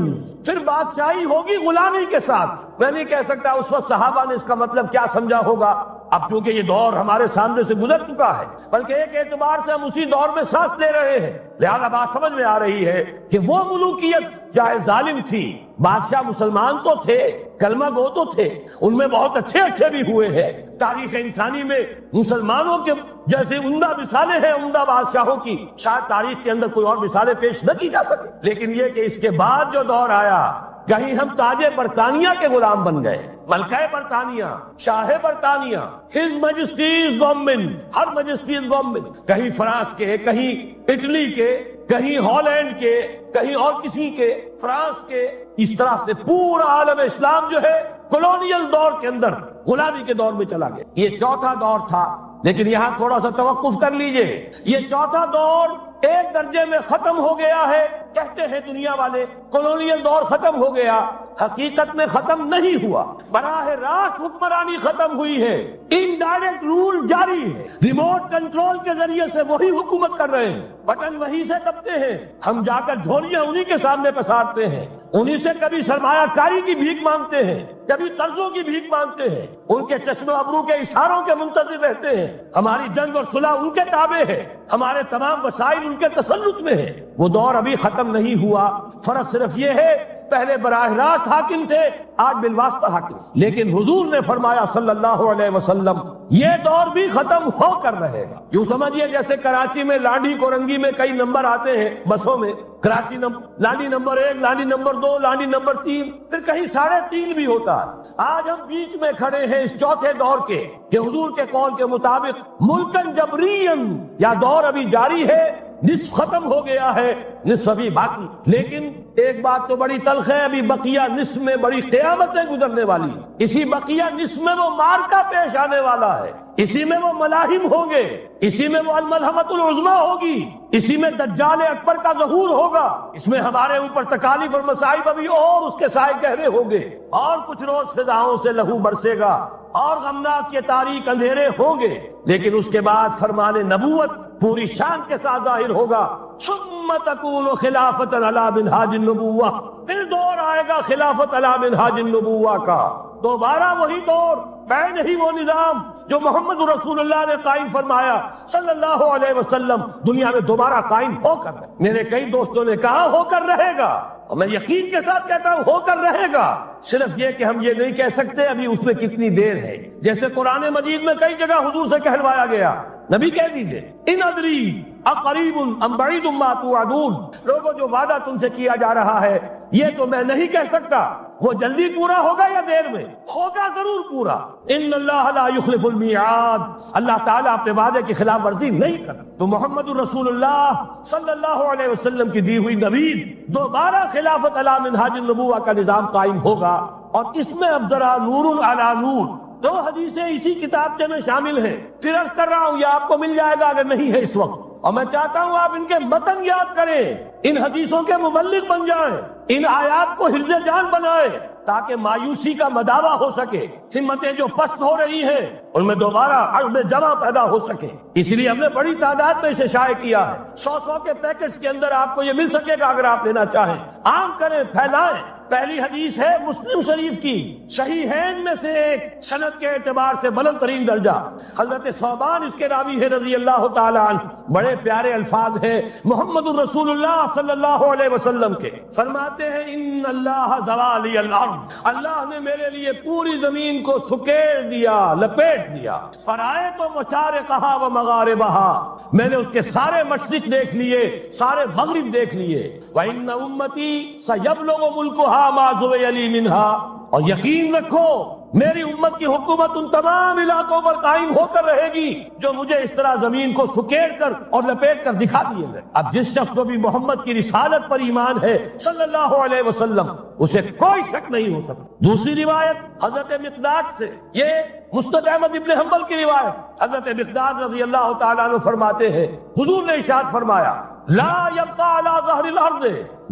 پھر بادشاہی ہوگی غلامی کے ساتھ۔ میں نہیں کہہ سکتا اس وقت صحابہ نے اس کا مطلب کیا سمجھا ہوگا، اب چونکہ یہ دور ہمارے سامنے سے گزر چکا ہے، بلکہ ایک اعتبار سے ہم اسی دور میں سانس لے رہے ہیں، لہذا بات سمجھ میں آ رہی ہے کہ وہ ملوکیت چاہے ظالم تھی، بادشاہ مسلمان تو تھے، کلمہ گو تو تھے، ان میں بہت اچھے بھی ہوئے ہیں۔ تاریخ انسانی میں مسلمانوں کے جیسے عمدہ مثالیں ہیں عمدہ بادشاہوں کی، شاید تاریخ کے اندر کوئی اور مثالیں پیش نہ کی جا سکے۔ لیکن یہ کہ اس کے بعد جو دور آیا کہیں ہم تاج برطانیہ کے غلام بن گئے، ملکہ برطانیہ، شاہ برطانیہ، ہز میجسٹیز گورنمنٹ، ہر میجسٹیز گورنمنٹ، کہیں فرانس کے، کہیں اٹلی کے، کہیں ہالینڈ کے، کہیں اور کسی کے، فرانس کے، اس طرح سے پورا عالم اسلام جو ہے کولونیل دور کے اندر غلامی کے دور میں چلا گیا۔ یہ چوتھا دور تھا، لیکن یہاں تھوڑا سا توقف کر لیجئے، یہ چوتھا دور ایک درجے میں ختم ہو گیا ہے، کہتے ہیں دنیا والے کولونیل دور ختم ہو گیا، حقیقت میں ختم نہیں ہوا، براہ راست حکمرانی ختم ہوئی ہے، انڈائریکٹ رول جاری ہے، ریموٹ کنٹرول کے ذریعے سے وہی حکومت کر رہے ہیں، بٹن وہی سے دبتے ہیں، ہم جا کر جھولیاں انہی کے سامنے پسارتے ہیں، انہی سے کبھی سرمایہ کاری کی بھیک مانگتے ہیں، کبھی قرضوں کی بھیک مانگتے ہیں، ان کے چشم ابرو کے اشاروں کے منتظر رہتے ہیں، ہماری جنگ اور صلح ان کے تابع ہے، ہمارے تمام وسائل ان کے تسلط میں ہے۔ وہ دور ابھی ختم نہیں ہوا، فرق صرف یہ ہے پہلے براہ راست حاکم تھے، آج بالواسطہ حاکم، لیکن حضور نے فرمایا صلی اللہ علیہ وسلم یہ دور بھی ختم ہو کر رہے گا۔ یوں سمجھیے جیسے کراچی میں لانڈی کورنگی میں کئی نمبر آتے ہیں بسوں میں، Karachi Landhi number 1، Landhi number 2، Landhi number 3، پھر کہیں 3.5 بھی ہوتا ہے۔ آج ہم بیچ میں کھڑے ہیں اس چوتھے دور کے، کہ حضور کے قول کے مطابق ملکن جبرین، یا دور ابھی جاری ہے، نصف ختم ہو گیا ہے، نصف ابھی باقی، لیکن ایک بات تو بڑی تلخ ہے، ابھی بقیہ نصف میں بڑی قیامتیں گزرنے والی، اسی بقیہ نصف میں وہ مارکا پیش آنے والا ہے، اسی میں وہ ملاحم ہوں گے، اسی میں وہ الملحمۃ العظمی ہوگی، اسی میں دجال اکبر کا ظہور ہوگا، اس میں ہمارے اوپر تکالیف اور مصائب ابھی اور اس کے سائے گہرے ہوں گے، اور کچھ روز فضاؤں سے لہو برسے گا، اور غمناک یہ تاریک اندھیرے ہوں گے، لیکن اس کے بعد فرمان نبوت پوری شان کے ساتھ ظاہر ہوگا، ثم تکون خلافت علی منہاج النبوہ، پھر دور آئے گا خلافت علی منہاج النبوہ کا، دوبارہ وہی دور، بین ہی وہ نظام جو محمد رسول اللہ نے قائم فرمایا صلی اللہ علیہ وسلم، دنیا میں دوبارہ قائم ہو کر رہے۔ میرے کئی دوستوں نے کہا ہو کر رہے گا، اور میں یقین کے ساتھ کہتا ہوں ہو کر رہے گا، صرف یہ کہ ہم یہ نہیں کہہ سکتے ابھی اس میں کتنی دیر ہے، جیسے قرآن مجید میں کئی جگہ حضور سے کہلوایا گیا، نبی کہہ دیجئے ان ادری اقریب ام بعید ما توعدون، لوگوں جو وعدہ تم سے کیا جا رہا ہے یہ تو میں نہیں کہہ سکتا وہ جلدی پورا ہوگا یا دیر میں، ہوگا ضرور پورا، ان اللہ لا یخلف المیعاد، اللہ تعالیٰ اپنے وعدے کی خلاف ورزی نہیں کرتا۔ تو محمد الرسول اللہ صلی اللہ علیہ وسلم کی دی ہوئی نوید، دوبارہ خلافت علی منہاج النبوہ کا نظام قائم ہوگا، اور اس میں اب ذرا نور علی نور، 2 حدیثیں اسی کتابچے میں شامل ہیں، پھر عرض کر رہا ہوں یہ آپ کو مل جائے گا اگر نہیں ہے اس وقت، اور میں چاہتا ہوں آپ ان کے متن یاد کریں، ان حدیثوں کے مبلغ بن جائیں، ان آیات کو حفظ جان بنائیں، تاکہ مایوسی کا مداوع ہو سکے، ہمتیں جو پست ہو رہی ہیں ان میں دوبارہ عزم جمع پیدا ہو سکے، اس لیے ہم نے بڑی تعداد میں اسے شائع کیا ہے، 100 کے پیکٹس کے اندر آپ کو یہ مل سکے گا اگر آپ لینا چاہیں، عام کریں، پھیلائیں۔ پہلی حدیث ہے مسلم شریف کی، صحیحین میں سے ایک، سند کے اعتبار سے بلند ترین درجہ، حضرت ثوبان اس کے راوی ہے رضی اللہ تعالی عنہ، بڑے پیارے الفاظ ہیں محمد الرسول اللہ صلی اللہ علیہ وسلم کے، فرماتے ہیں ان اللہ زوالی الارض، اللہ نے میرے لیے پوری زمین کو سکیڑ دیا، لپیٹ دیا، فرائے تو مشارقہا و مغاربہا، میں نے اس کے سارے مشرق دیکھ لیے، سارے مغرب دیکھ لیے، وَإِنَّ أُمَّتِي سَيَبْلُغُ مُلْكُهَا مَا زُوِيَ لِي مِنْهَا، اور یقین رکھو میری امت کی حکومت ان تمام علاقوں پر قائم ہو کر رہے گی جو مجھے اس طرح زمین کو سکیڑ کر اور لپیٹ کر دکھا دیے گئے۔ اب جس شخص کو بھی محمد کی رسالت پر ایمان ہے صلی اللہ علیہ وسلم، اسے کوئی شک نہیں ہو سکتا۔ دوسری روایت حضرت مقداد سے، یہ مسند احمد ابن حنبل کی روایت، حضرت مقداد رضی اللہ تعالیٰ عنہ فرماتے ہیں حضور نے ارشاد فرمایا لا يبقى على ظهر الارض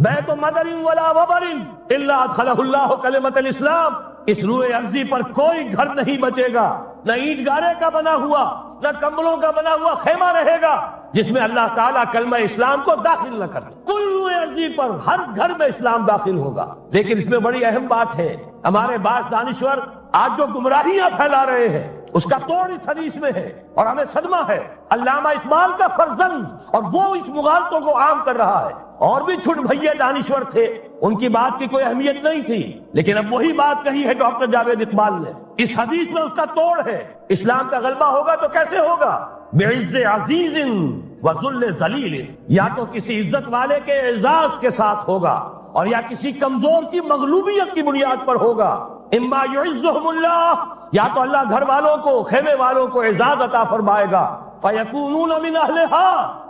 بیت مدر ولا وبر الا ادخله الله کلمۃ الاسلام، اس روئے ارضی پر کوئی گھر نہیں بچے گا، نہ اینٹ گارے کا بنا ہوا نہ کمبلوں کا بنا ہوا خیمہ رہے گا جس میں اللہ تعالیٰ کلمہ اسلام کو داخل نہ کرے، کل روئے ارضی پر ہر گھر میں اسلام داخل ہوگا۔ لیکن اس میں بڑی اہم بات ہے، ہمارے بعض دانشور آج جو گمراہیاں پھیلا رہے ہیں اس کا توڑ اس حدیث میں ہے، اور ہمیں صدمہ ہے، علامہ اقبال کا فرزند، اور وہ اس مغالطوں کو عام کر رہا ہے، اور بھی چھٹ بھئیے دانشور تھے، ان کی بات کی کوئی اہمیت نہیں تھی، لیکن اب وہی بات کہی ہے ڈاکٹر جاوید اقبال نے، اس حدیث میں اس کا توڑ ہے، اسلام کا غلبہ ہوگا تو کیسے ہوگا؟ بعز عزیز وذل ذلیل، یا تو کسی عزت والے کے اعزاز کے ساتھ ہوگا اور یا کسی کمزور کی مغلوبیت کی بنیاد پر ہوگا. اما یعزہم اللہ، یا تو اللہ گھر والوں کو، خیمے والوں کو اعزاز عطا فرمائے گا. فیکونون من اہلہا،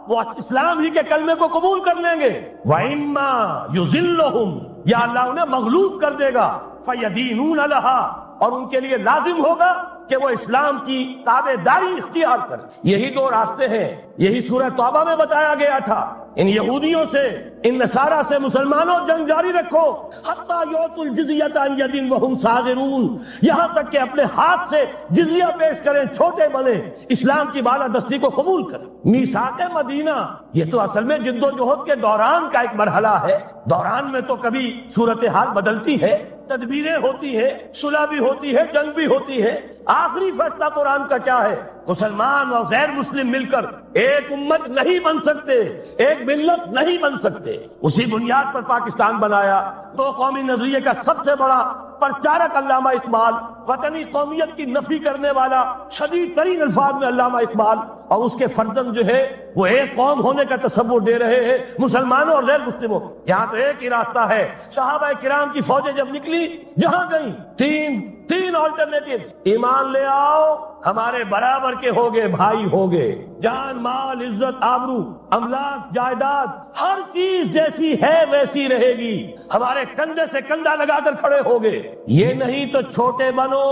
وہ اسلام ہی کے کلمے کو قبول کر لیں گے. وَإِمَّا يُذِلُّهُمْ، یا اللہ انہیں مغلوب کر دے گا. فَيَدِينُونَ لَهَا، اور ان کے لیے لازم ہوگا کہ وہ اسلام کی تابع داری اختیار کریں. یہی دو راستے ہیں، یہی سورہ توبہ میں بتایا گیا تھا. ان یہودیوں سے، ان نصارہ سے مسلمانوں جنگ جاری رکھو، حتی یعطوا الجزیۃ عن ید وہم صاغرون، یہاں تک کہ اپنے ہاتھ سے جزیہ پیش کریں، چھوٹے بنے، اسلام کی بالادستی کو قبول کریں. میثاق مدینہ یہ تو اصل میں جد و جہد کے دوران کا ایک مرحلہ ہے. دوران میں تو کبھی صورتحال بدلتی ہے، تدبیریں ہوتی ہیں، صلح بھی ہوتی ہے، جنگ بھی ہوتی ہے. آخری فیصلہ قرآن کا کیا ہے؟ مسلمان اور غیر مسلم مل کر ایک امت نہیں بن سکتے، ایک ملت نہیں بن سکتے. اسی بنیاد پر پاکستان بنایا. دو قومی نظریے کا سب سے بڑا پرچارک علامہ اقبال، وطنی قومیت کی نفی کرنے والا شدید ترین الفاظ میں علامہ اقبال، اور اس کے فرزند جو ہے وہ ایک قوم ہونے کا تصور دے رہے ہیں مسلمانوں اور غیر مسلموں. یہاں تو ایک ہی راستہ ہے. صحابہ کرام کی فوجیں جب نکلی، جہاں گئی، تین آلٹرنیٹیو. ایمان لے آؤ، ہمارے برابر کے ہوگے، بھائی ہوگے، جان مال عزت آبرو املاک جائیداد ہر چیز جیسی ہے ویسی رہے گی، ہمارے کندھے سے کندھا لگا کر کھڑے ہوگے. یہ نہیں تو چھوٹے بنو،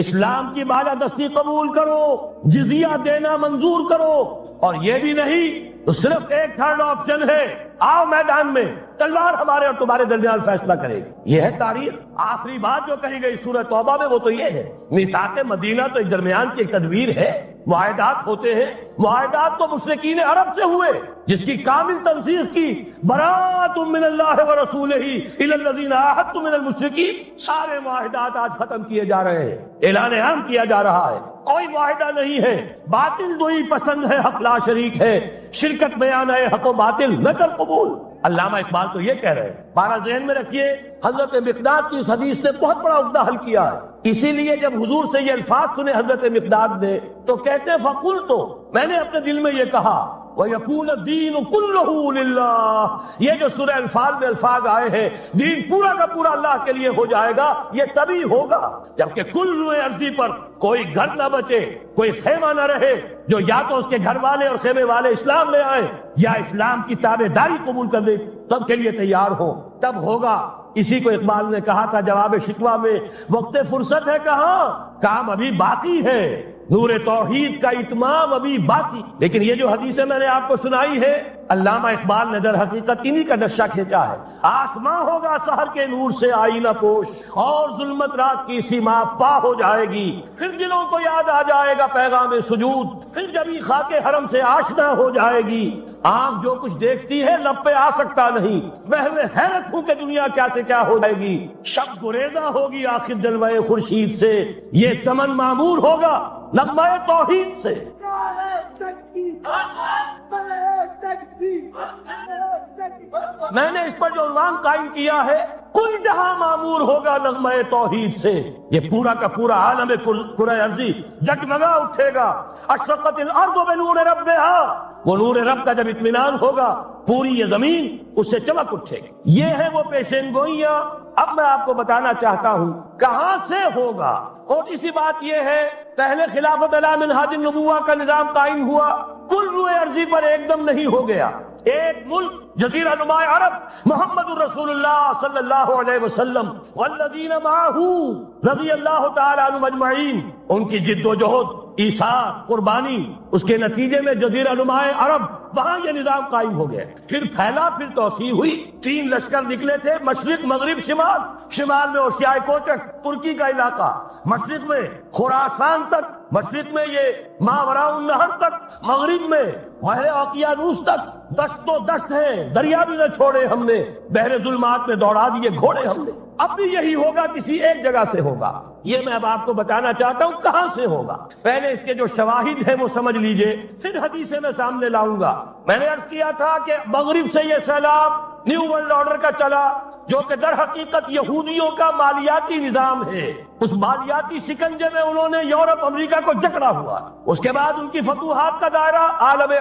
اسلام کی بالادستی قبول کرو، جزیہ دینا منظور کرو. اور یہ بھی نہیں تو صرف ایک تھرڈ آپشن ہے، آؤ میدان میں، تلوار ہمارے اور تمہارے درمیان فیصلہ کرے گی. یہ ہے تاریخ. آخری بات جو کہی گئی سورہ توبہ میں وہ تو یہ ہے. میثاق مدینہ تو ایک درمیان کی ایک تدبیر ہے. معاہدات ہوتے ہیں، معاہدات تو مشرکین عرب سے ہوئے جس کی کامل تنسیخ کی. براءۃ من اللہ ورسولہ الی الذین عاہدتم من المشرکین. سارے معاہدات آج ختم کیے جا رہے ہیں، اعلان عام کیا جا رہا ہے. کوئی معاہدہ نہیں ہے. باطل دوئی پسند ہے، حق لا شریک ہے. شرکت بیان ہے، حق و باطل نہ کر قبول. علامہ اقبال تو یہ کہہ رہے ہیں. بارہ ذہن میں رکھیے، حضرت مقداد کی اس حدیث نے بہت بڑا عقدہ حل کیا ہے. اسی لیے جب حضور سے یہ الفاظ سنے حضرت مقداد نے تو کہتے ہیں فَقُلْتُ، میں نے اپنے دل میں یہ کہا، وَيَكُونَ الدِّينُ كُلُّهُ لِلَّهِ، یہ جو سورہ انفال میں الفاظ آئے ہیں، دین پورا کا پورا اللہ کے لیے ہو جائے گا. یہ تبھی ہوگا جبکہ کل عرضی پر کوئی گھر نہ بچے، کوئی خیمہ نہ رہے جو یا تو اس کے گھر والے اور خیمے والے اسلام لے آئے یا اسلام کی تابع داری قبول کر دے. تب کے لیے تیار ہو، تب ہوگا. اسی کو اقبال نے کہا تھا جواب شکوہ میں، وقت فرصت ہے کہاں، کام ابھی باقی ہے، نور توحید کا اتمام ابھی باقی. لیکن یہ جو حدیثیں میں نے آپ کو سنائی ہے، علامہ اقبال نے در حقیقت انہی کا نقشہ کھینچا ہے. آسماں ہوگا سحر کے نور سے آئینہ پوش، اور ظلمت رات کی سیما پا ہو جائے گی. پھر دلوں کو یاد آ جائے گا پیغام سجود، پھر جبھی خاک حرم سے آشنا ہو جائے گی. آنکھ جو کچھ دیکھتی ہے لب پہ آ سکتا نہیں، بہرے حیرت ہوں کہ دنیا کیا سے کیا ہو جائے گی. شب گریزہ ہوگی آخر جلوہ خورشید سے، یہ چمن معمور ہوگا نغمہ توحید سے. میں نے اس پر جو عنوان قائم کیا ہے، کل جہاں معمور ہوگا نغمہ توحید سے. یہ پورا کا پورا عالم کرۂ ارضی جگمگا اٹھے گا. اشرقت الارض بنور ربہا، وہ نور رب کا جب اطمینان ہوگا پوری یہ زمین اس سے چمک اٹھے گی. یہ ہے وہ پیشین گوئیاں. اب میں آپ کو بتانا چاہتا ہوں کہاں سے ہوگا. اور اسی بات یہ ہے، پہلے خلافت علی منہاج النبوہ کا نظام قائم ہوا، کل روئے ارضی پر ایک دم نہیں ہو گیا. ایک ملک جزیرہ نما عرب، محمد الرسول اللہ صلی اللہ علیہ وسلم والذین معہ رضی اللہ تعالی عنہم اجمعین، ان کی جد و جہد، ایثار، قربانی، اس کے نتیجے میں جزیرہ نما عرب وہاں یہ نظام قائم ہو گیا. پھر پھیلا، پھر توسیع ہوئی. 3 لشکر نکلے تھے، مشرق مغرب شمال. شمال میں اوشیائے کوچک ترکی کا علاقہ، مشرق میں خراسان تک، مشرق میں یہ ماوراء النہر تک، مغرب میں بحر اوقیانوس تک. دشت و دشت ہیں، دریا بھی نہ چھوڑے ہم نے، بحر ظلمات میں دوڑا دیے گھوڑے ہم نے. اب بھی یہی ہوگا، کسی ایک جگہ سے ہوگا. یہ میں اب آپ کو بتانا چاہتا ہوں کہاں سے ہوگا. پہلے اس کے جو شواہد ہیں وہ سمجھ لیجئے، پھر حدیثیں میں سامنے لاؤں گا. میں نے عرض کیا تھا کہ مغرب سے یہ سیلاب نیو ورلڈ آرڈر کا چلا، جو کہ در حقیقت یہودیوں کا مالیاتی نظام ہے. اس مالیاتی شکنجے میں انہوں نے یورپ امریکہ کو جکڑا ہوا. اس کے بعد ان کی فتوحات کا دائرہ عالم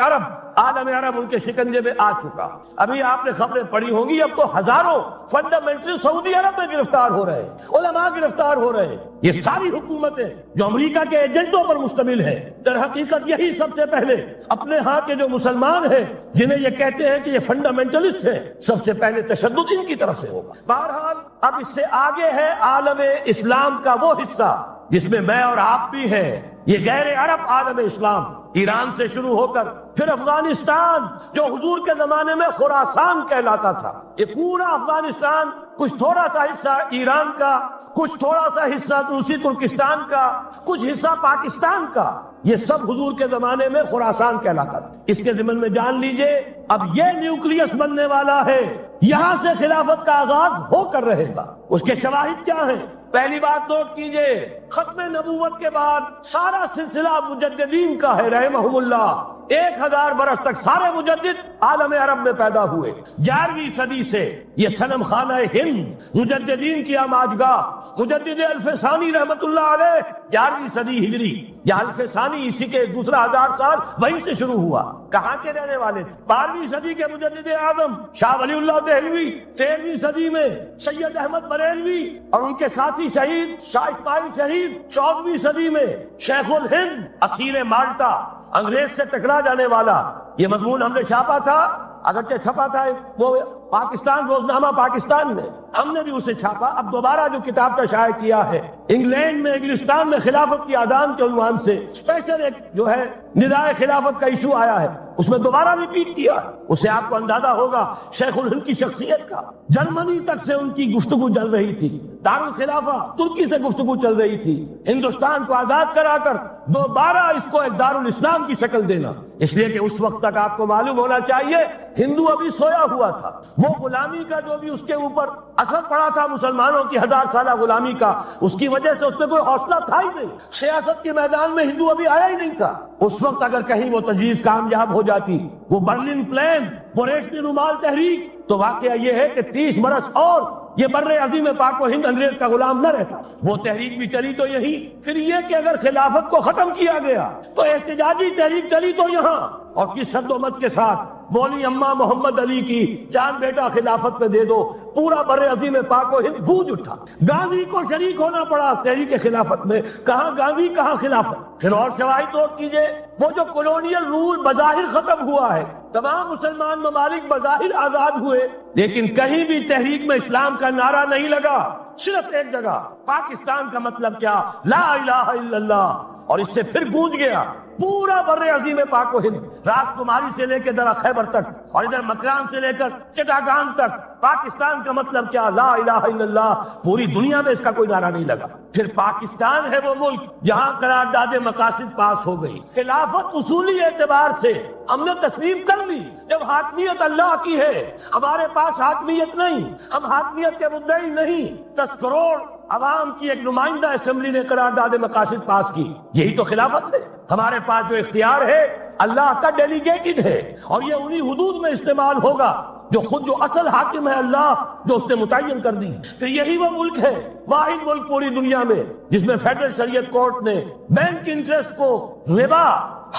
عرب ان کے شکنجے میں آ چکا. ابھی آپ نے خبریں پڑھی ہوں گی، اب تو ہزاروں فنڈامنٹل سعودی عرب میں گرفتار ہو رہے ہیں، علماء گرفتار ہو رہے ہیں. یہ ساری حکومتیں جو امریکہ کے ایجنٹوں پر مشتمل ہے، در حقیقت یہی سب سے پہلے اپنے ہاں کے جو مسلمان ہیں جنہیں یہ کہتے ہیں کہ یہ فنڈامنٹلسٹ ہیں، سب سے پہلے تشدد ان کی طرف سے ہوگا. بہرحال اب اس سے آگے ہے عالم اسلام کا وہ حصہ جس میں میں اور آپ بھی ہیں. یہ غیر عرب عالم اسلام، ایران سے شروع ہو کر پھر افغانستان جو حضور کے زمانے میں خراسان کہلاتا تھا، یہ پورا افغانستان، کچھ تھوڑا سا حصہ ایران کا، کچھ تھوڑا سا حصہ روسی ترکستان کا، کچھ حصہ پاکستان کا، یہ سب حضور کے زمانے میں خراسان کہلاتا تھا. اس کے ضمن میں جان لیجئے اب یہ نیوکلیس بننے والا ہے، یہاں سے خلافت کا آغاز ہو کر رہے گا. اس کے شواہد کیا ہیں؟ پہلی بات نوٹ کیجئے، ختم نبوت کے بعد سارا سلسلہ مجددین کا ہے رحمہم اللہ. 1000 برس تک سارے مجدد عالم عرب میں پیدا ہوئے. 11ویں صدی سے یہ صنم خانہ ہند مجددین کی آماجگاہ، مجدد الف ثانی رحمت اللہ علیہ 11ویں صدی ہجری یا الف ثانی، اسی کے دوسرا 1000 سال وہیں سے شروع ہوا. کہاں کے رہنے والے تھے؟ 12ویں صدی کے مجدد اعظم شاہ ولی اللہ دہلوی، 13ویں صدی میں سید احمد بریلوی اور ان کے ساتھی شہید شاہ اسماعیل شہید، 14ویں صدی میں شیخ الہند اسیر مالٹا، انگریز سے ٹکرا جانے والا. یہ مضمون ہم نے چھاپا تھا، اگرچہ چھپا تھا وہ پاکستان روزنامہ پاکستان میں، ہم نے بھی اسے چھاپا. اب دوبارہ جو کتاب کا شائع کیا ہے انگلینڈ میں، انگلستان میں خلافت کی آدان کے عنوان سے اسپیشل ایک جو ہے ندائے خلافت کا ایشو آیا ہے، اس میں دوبارہ ریپیٹ کیا ہے. اس سے آپ کو اندازہ ہوگا شیخ الہند کی شخصیت کا. جرمنی تک سے ان کی گفتگو چل رہی تھی، دارالخلافہ ترکی سے گفتگو چل رہی تھی، ہندوستان کو آزاد کرا کر دوبارہ اس کو ایک دارالاسلام کی شکل دینا. اس لیے کہ اس وقت تک آپ کو معلوم ہونا چاہیے ہندو ابھی سویا ہوا تھا. وہ غلامی کا جو بھی اس کے اوپر اثر پڑا تھا مسلمانوں کی 1000 سالہ غلامی کا، اس کی وجہ سے اس میں کوئی حوصلہ تھا ہی نہیں. سیاست کے میدان میں ہندو ابھی آیا ہی نہیں تھا. اس وقت اگر کہیں وہ تجویز کامیاب ہو جاتی، وہ برلن پلان، ریشمی رومال تحریک، تو واقعہ یہ ہے کہ 30 برس اور یہ بر عظیم پاک و ہند انگریز کا غلام نہ رہتا. وہ تحریک بھی چلی تو یہی. پھر یہ کہ اگر خلافت کو ختم کیا گیا تو احتجاجی تحریک چلی تو یہاں، اور کس حد و مت کے ساتھ مولی اماں محمد علی کی جان بیٹا خلافت پہ دے دو. پورا بر عظیم پاک و ہند گونج اٹھا. گاندھی کو شریک ہونا پڑا تحریک خلافت میں. کہاں گاندھی کہاں خلافت. پھر اور شواہد نوٹ کیجئے، وہ جو کولونیل رول بظاہر ختم ہوا ہے، تمام مسلمان ممالک بظاہر آزاد ہوئے، لیکن کہیں بھی تحریک میں اسلام کا نعرہ نہیں لگا. صرف ایک جگہ، پاکستان کا مطلب کیا؟ لا الہ الا اللہ. اور اس سے پھر گونج گیا پورا بر عظیم پاک و ہند، راس کماری سے لے کے درا خیبر تک، اور ادھر مکران سے لے کر چٹاگان تک. پاکستان کا مطلب کیا؟ لا الہ الا اللہ. پوری دنیا میں اس کا کوئی نعرہ نہیں لگا. پھر پاکستان ہے وہ ملک جہاں قرارداد مقاصد پاس ہو گئی. خلافت اصولی اعتبار سے ہم نے تسلیم کر لی. جب حاکمیت اللہ کی ہے، ہمارے پاس حاکمیت نہیں، ہم حاکمیت کے مدعی نہیں. 10 کروڑ عوام کی ایک نمائندہ اسمبلی نے قرارداد مقاصد پاس کی. یہی تو خلافت ہے. ہمارے پاس جو اختیار ہے اللہ کا ڈیلیگیٹڈ ہے، اور یہ انہی حدود میں استعمال ہوگا جو خود جو اصل حاکم ہے اللہ، جو اس نے متعین کر دی. پھر یہی وہ ملک ہے، واحد ملک پوری دنیا میں جس میں فیڈرل شریعت کورٹ نے بینک انٹرسٹ کو ربا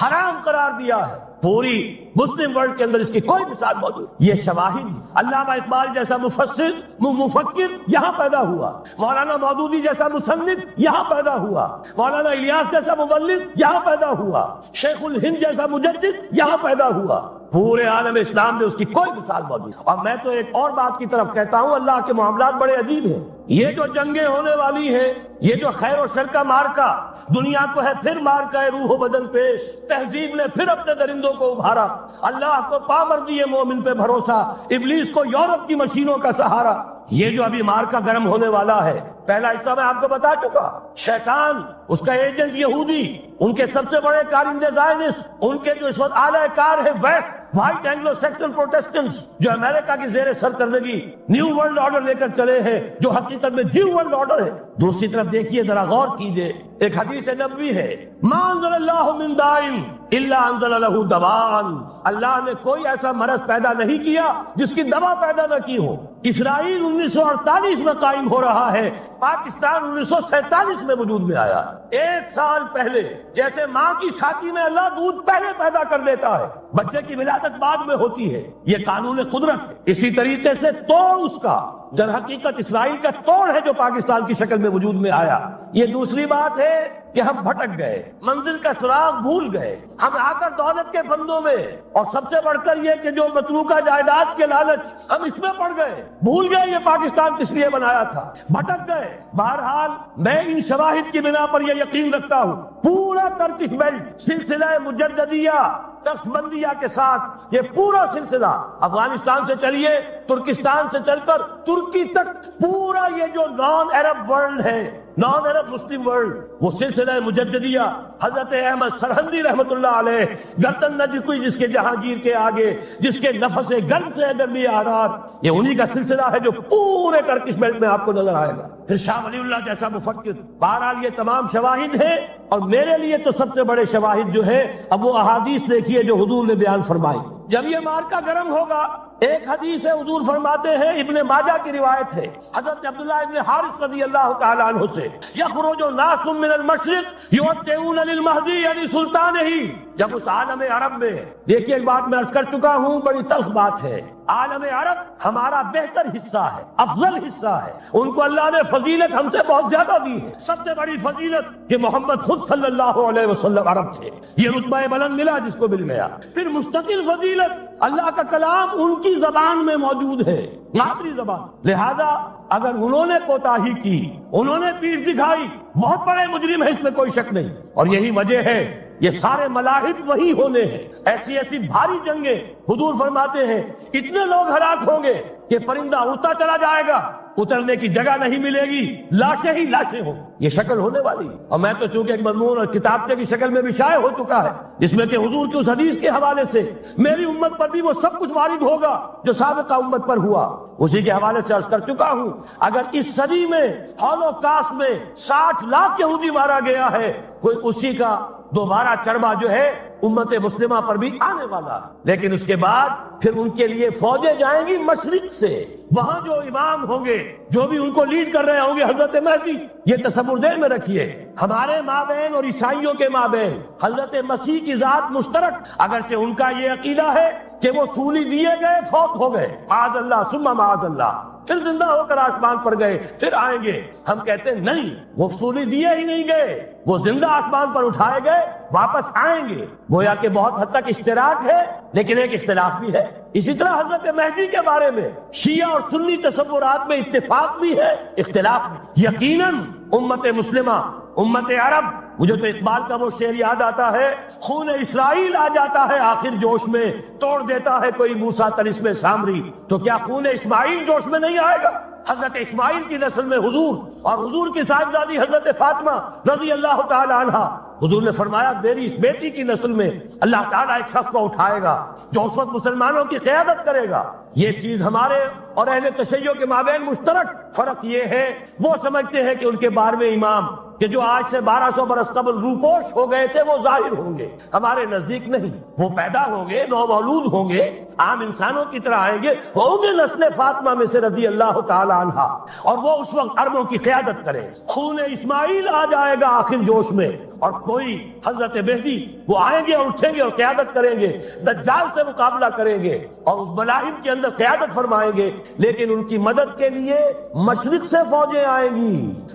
حرام قرار دیا ہے. پوری مسلم ورلڈ کے اندر اس کی کوئی مثال موجود. یہ شواہد. علامہ اقبال جیسا مفسر مفکر یہاں پیدا ہوا، مولانا مودودی جیسا مصنف یہاں پیدا ہوا، مولانا الیاس جیسا مبلغ یہاں پیدا ہوا، شیخ الہند جیسا مجدد یہاں پیدا ہوا. پورے عالم اسلام میں اس کی کوئی مثال موجود. اور میں تو ایک اور بات کی طرف کہتا ہوں، اللہ کے معاملات بڑے عجیب ہیں. یہ جو جنگیں ہونے والی ہیں، یہ جو خیر و شر کا مارکا، دنیا کو ہے پھر مارکا ہے روح و بدن پیش. تہذیب نے پھر اپنے درندوں کو ابھارا. اللہ کو پامردی مومن پہ بھروسہ، ابلیس کو یورپ کی مشینوں کا سہارا. یہ جو ابھی مارکا گرم ہونے والا ہے، پہلا حصہ میں آپ کو بتا چکا. شیطان، اس کا ایجنٹ یہودی، ان کے سب سے بڑے کارندے زائنسٹ، ان کے جو اس وقت اعلی کار ہے west, white Anglo Saxon Protestants, جو امریکہ کی زیر سرکردگی نیو ورلڈ آرڈر لے کر چلے ہیں، جو حقیقت میں جیو ورلڈ آرڈر ہے. دوسری طرف دیکھیے، ذرا غور کیجئے، ایک حدیث نبوی ہے ما انزل اللہ من دائن الا انزل لہ دواء، اللہ نے کوئی ایسا مرض پیدا نہیں کیا جس کی دوا پیدا نہ کی ہو۔ اسرائیل 1948 میں قائم ہو رہا ہے، پاکستان 1947 میں وجود میں آیا۔ 1 سال پہلے جیسے ماں کی چھاتی میں اللہ دودھ پہلے پیدا کر دیتا ہے، بچے کی ولادت بعد میں ہوتی ہے، یہ قانون قدرت ہے۔ اسی طریقے سے توڑ اس کا در حقیقت اسرائیل کا توڑ ہے جو پاکستان کی شکل میں وجود میں آیا۔ یہ دوسری بات ہے کہ ہم بھٹک گئے، منزل کا سراغ بھول گئے، ہم آ کر دولت کے بندوں میں، اور سب سے بڑھ کر یہ کہ جو متروکہ جائیداد کے لالچ، ہم اس میں پڑ گئے، بھول گئے یہ پاکستان کس لیے بنایا تھا، بھٹک گئے۔ بہرحال میں ان شواہد کی بنا پر یہ یقین رکھتا ہوں پورا ترکش بیلٹ سلسلہ مجددیہ بندیہ کے ساتھ، یہ پورا سلسلہ افغانستان سے چلیے ترکستان سے چل کر ترکی تک، پورا یہ جو نان عرب ورلڈ ہے، نان عرب مسلم ورلڈ، وہ سلسلہ مجددیہ حضرت احمد سرہندی رحمت اللہ علیہ، گردن نہ جھکی جس کے جہانگیر کے آگے، جس کے نفس گرم سے اگر بھی آرات، یہ انہی کا سلسلہ ہے جو پورے ترکش بیلٹ میں آپ کو نظر آئے گا۔ پھر شاہ ولی اللہ جیسا مفکر، بہرحال یہ تمام شواہد ہیں، اور میرے لیے تو سب سے بڑے شواہد جو ہے اب وہ احادیث دیکھیے جو حضور نے بیان فرمائی۔ جب یہ مارکا گرم ہوگا، ایک حدیث ہے حضور فرماتے ہیں، ابن ماجہ کی روایت ہے حضرت عبداللہ ابن حارث رضی اللہ تعالیٰ عنہ سے، یخرج ناس من المشرق یؤتون للمہدی یعنی سلطان ہی۔ جب اس عالم عرب میں، دیکھیے ایک بات میں عرض کر چکا ہوں، بڑی تلخ بات ہے، عالم عرب ہمارا بہتر حصہ ہے، افضل حصہ ہے، ان کو اللہ نے فضیلت ہم سے بہت زیادہ دی ہے۔ سب سے بڑی فضیلت کہ محمد خود صلی اللہ علیہ وسلم عرب تھے، یہ رتبہ بلند ملا جس کو مل گیا۔ پھر مستقل فضیلت، اللہ کا کلام ان کی زبان میں موجود ہے، مادری زبان، لہذا اگر انہوں نے کوتاہی کی، انہوں نے پیٹھ دکھائی، بہت بڑے مجرم ہے، اس میں کوئی شک نہیں۔ اور یہی وجہ ہے یہ سارے ملاحب وہی ہونے ہیں، ایسی ایسی بھاری جنگیں، حضور فرماتے ہیں اتنے لوگ ہلاک ہوں گے کہ پرندہ اڑتا چلا جائے گا، اترنے کی جگہ نہیں ملے گی، لاشیں ہی لاشیں ہوں، یہ شکل ہونے والی۔ اور میں تو چونکہ ایک مضمون اور کتابچے کی شکل میں بھی شائع ہو چکا ہے، جس میں کہ حضور کی اس حدیث کے حوالے سے میری امت پر بھی وہ سب کچھ وارد ہوگا جو سابقہ امت پر ہوا، اسی کے حوالے سے عرض کر چکا ہوں۔ اگر اس صدی میں ہولوکاسٹ میں 60 لاکھ یہودی مارا گیا ہے، کوئی اسی کا دوبارہ چربا جو ہے امت مسلمہ پر بھی آنے والا ہے، لیکن اس کے بعد پھر ان کے لیے فوجیں جائیں گی مشرق سے، وہاں جو امام ہوں گے، جو بھی ان کو لیڈ کر رہے ہوں گے، حضرت مہدی، یہ تصور ذہن میں رکھیے۔ ہمارے مابین اور عیسائیوں کے مابین حضرت مسیح کی ذات مشترک، اگرچہ ان کا یہ عقیدہ ہے کہ وہ سولی دیے گئے، فوت ہو گئے، معاذ اللہ ثم معاذ اللہ، پھر زندہ ہو کر آسمان پر گئے، پھر آئیں گے۔ ہم کہتے ہیں نہیں، وہ سولی دیے ہی نہیں گئے، وہ زندہ آسمان پر اٹھائے گئے، واپس آئیں گے۔ گویا کہ بہت حد تک اشتراک ہے، لیکن ایک اختلاف بھی ہے۔ اسی طرح حضرت مہدی کے بارے میں شیعہ اور سنی تصورات میں اتفاق بھی ہے، اختلاف بھی۔ یقیناً امت مسلمہ، امت عرب، مجھے تو اقبال کا وہ شعر یاد آتا ہے، خون اسرائیل آ جاتا ہے آخر جوش میں، توڑ دیتا ہے کوئی موسیٰ طلسم سامری، تو کیا خون اسماعیل جوش میں نہیں آئے گا؟ حضرت اسماعیل کی نسل میں حضور، اور حضور کی صاحبزادی حضرت فاطمہ رضی اللہ تعالی عنہا، حضور نے فرمایا میری اس بیٹی کی نسل میں اللہ تعالیٰ ایک شخص کو اٹھائے گا جو اس وقت مسلمانوں کی قیادت کرے گا۔ یہ چیز ہمارے اور اہل تشیع کے مابین مشترک، فرق یہ ہے وہ سمجھتے ہیں کہ ان کے 12ویں امام کہ جو آج سے 1200 برس قبل روپوش ہو گئے تھے وہ ظاہر ہوں گے، ہمارے نزدیک نہیں، وہ پیدا ہوں گے، نو مولود ہوں گے، عام انسانوں کی طرح آئیں گے، ہوں گے نسل فاطمہ میں سے رضی اللہ تعالی عنہا، اور وہ اس وقت عربوں کی قیادت کریں۔ خون اسماعیل آ جائے گا آخر جوش میں، اور کوئی حضرت مہدی وہ آئیں گے اور اٹھیں گے اور قیادت کریں گے، دجال سے مقابلہ کریں گے اور اس ملاحم کے اندر قیادت فرمائیں گے، لیکن ان کی مدد کے لیے مشرق سے فوجیں آئیں گی۔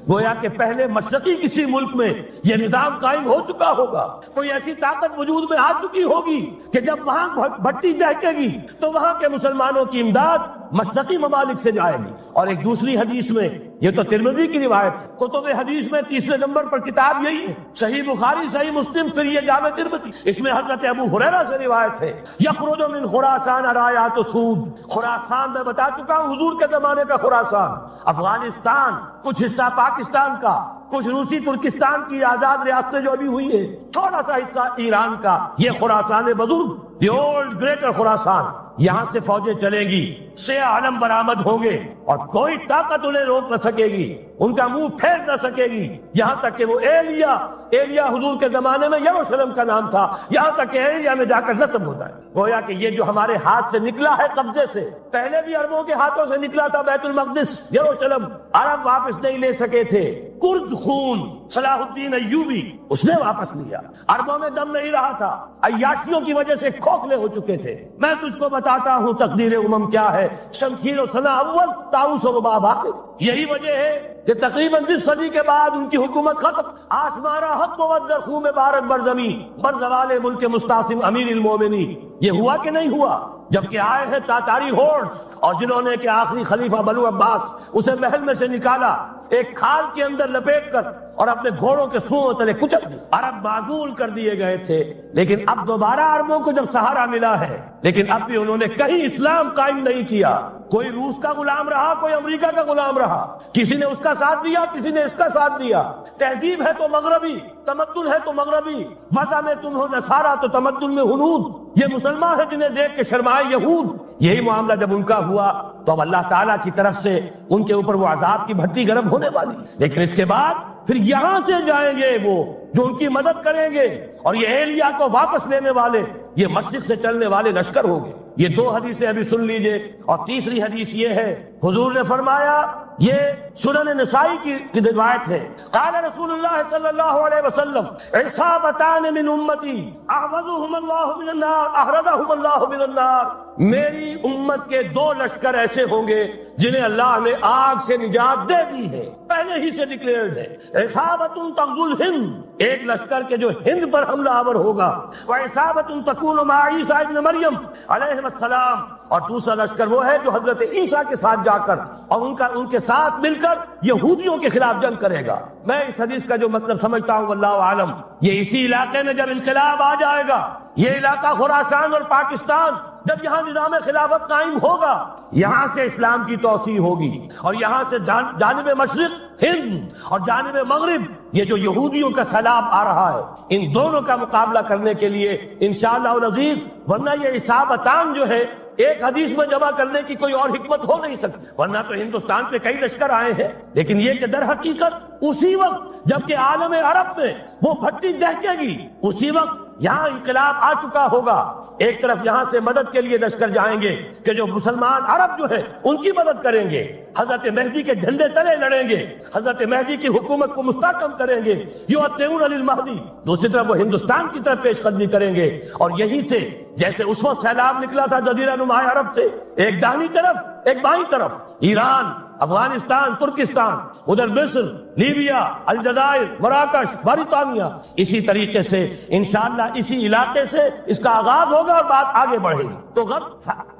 گویا کہ پہلے مشرقی کسی ملک میں یہ نظام قائم ہو چکا ہوگا، کوئی ایسی طاقت وجود میں آ چکی ہوگی کہ جب وہاں بھٹی دہکے گی تو وہاں کے مسلمانوں کی امداد مشرقی ممالک سے جائے گی۔ اور ایک دوسری حدیث میں، یہ تو ترمذی کی روایت ہے، کتب حدیث میں تیسرے نمبر پر کتاب یہی ہے، صحیح بخاری، صحیح مسلم، پھر یہ جامع ترمذی، اس میں حضرت ابو ہریرہ سے روایت ہے، یخرج من خراسان رایات سود۔ خراسان میں بتا چکا ہوں حضور کے زمانے کا خراسان، افغانستان، کچھ حصہ پاکستان کا، کچھ روسی ترکستان کی آزاد ریاستیں جو ابھی ہوئی ہے، تھوڑا سا حصہ ایران کا، یہ خراسان بزرگ، دی اولڈ گریٹر خراسان، یہاں سے فوجیں چلیں گی سیاہ علم برآمد ہوں گے اور کوئی طاقت انہیں روک نہ سکے گی، ان کا منہ پھیر نہ سکے گی، یہاں تک کہ وہ ایلیا حضور کے زمانے میں یروشلم کا نام تھا، یہاں تک کہ ایلیا میں جا کر نسب ہوتا ہے۔ گویا کہ یہ جو ہمارے ہاتھ سے نکلا ہے قبضے سے، پہلے بھی عربوں کے ہاتھوں سے نکلا تھا بیت المقدس یروشلم، عرب واپس نہیں لے سکے تھے، کرد خون صلاح الدین ایوبی اس نے واپس لیا، عربوں میں دم نہیں رہا تھا، عیاشیوں کی وجہ سے کھوکھلے ہو چکے تھے۔ میں تجھ کو بتاتا ہوں تقدیر امم کیا ہے، شمشیر و ثنا اول، طاؤس و وباب آخر۔ یہی وجہ ہے کہ تقریباً 20 صدی کے بعد ان کی حکومت ختم، آسمانہ حق بود در خون بارد بر زمین بر زوال ملک مستعصم امیر المومنین۔ یہ ہوا کہ نہیں ہوا؟ جبکہ آئے ہیں تاتاری ہورس اور جنہوں نے کہ آخری خلیفہ بنو عباس اسے محل میں سے نکالا، ایک کھال کے اندر لپیٹ کر اور اپنے گھوڑوں کے سوؤں تلے کچل دی۔ عرب معزول کر دیے گئے تھے، لیکن اب دوبارہ عربوں کو جب سہارا ملا ہے، لیکن اب بھی انہوں نے کہیں اسلام قائم نہیں کیا۔ کوئی روس کا غلام رہا، کوئی امریکہ کا غلام رہا، کسی نے اس کا ساتھ دیا، کسی نے اس کا ساتھ دیا۔ تہذیب ہے تو مغربی، تمدن ہے تو مغربی، وضع میں تم ہو نصارہ تو تمدن میں ہنود۔ یہ مسلمان ہیں جنہیں دیکھ کے شرمائے یہود۔ یہی معاملہ جب ان کا ہوا تو اب اللہ تعالیٰ کی طرف سے ان کے اوپر وہ عذاب کی بھٹی گرم ہونے والی، لیکن اس کے بعد پھر یہاں سے جائیں گے وہ جو ان کی مدد کریں گے، اور یہ ایلیا کو واپس لینے والے یہ مشرق سے چلنے والے لشکر ہوں گے۔ یہ 2 حدیثیں ابھی سن لیجئے، اور تیسری حدیث یہ ہے، حضور نے فرمایا، یہ سنن نسائی کی روایت ہے، قال رسول اللہ صلی اللہ علیہ وسلم، عصابتان من امتی احرزهم اللہ من النار احرزهم اللہ من النار۔ میری امت کے 2 لشکر ایسے ہوں گے جنہیں اللہ نے آگ سے نجات دے دی ہے، پہلے ہی سے ڈکلیئرڈ ہے۔ عصابت تغزو الہند، ایک لشکر کے جو ہند پر حملہ آور ہوگا، وعصابت تکون مع عیسیٰ ابن مریم علیہ السلام، اور دوسرا لشکر وہ ہے جو حضرت عیسیٰ کے ساتھ جا کر اور ان کے ساتھ مل کر یہودیوں کے خلاف جنگ کرے گا۔ میں اس حدیث کا جو مطلب سمجھتا ہوں واللہ عالم، یہ اسی علاقے میں جب انقلاب آ جائے گا، یہ علاقہ خراسان اور پاکستان، جب یہاں نظام خلافت قائم ہوگا، یہاں سے اسلام کی توسیع ہوگی، اور یہاں سے جانب مشرق ہند اور جانب مغرب یہ جو یہودیوں کا سیلاب آ رہا ہے، ان دونوں کا مقابلہ کرنے کے لیے انشاءاللہ العزیز، ورنہ یہ عصابتان جو ہے ایک حدیث میں جمع کرنے کی کوئی اور حکمت ہو نہیں سکتی، ورنہ تو ہندوستان پہ کئی لشکر آئے ہیں، لیکن یہ کہ در حقیقت اسی وقت جبکہ عالم عرب میں وہ بھٹی دہکے گی، اسی وقت یہاں انقلاب آ چکا ہوگا۔ ایک طرف یہاں سے مدد کے لیے لشکر جائیں گے کہ جو مسلمان عرب جو ہے ان کی مدد کریں گے، حضرت مہدی کے جھنڈے تلے لڑیں گے، حضرت مہدی کی حکومت کو مستحکم کریں گے، یؤتون للمہدی۔ دوسری طرف وہ ہندوستان کی طرف پیش قدمی کریں گے، اور یہی سے جیسے اس وقت سیلاب نکلا تھا جزیرہ نما عرب سے، ایک داہنی طرف ایک بائیں طرف، ایران، افغانستان، ترکستان، ادھر مصر، لیبیا، الجزائر، مراکش، برطانیہ، اسی طریقے سے انشاءاللہ اسی علاقے سے اس کا آغاز ہوگا اور بات آگے بڑھے گی۔ تو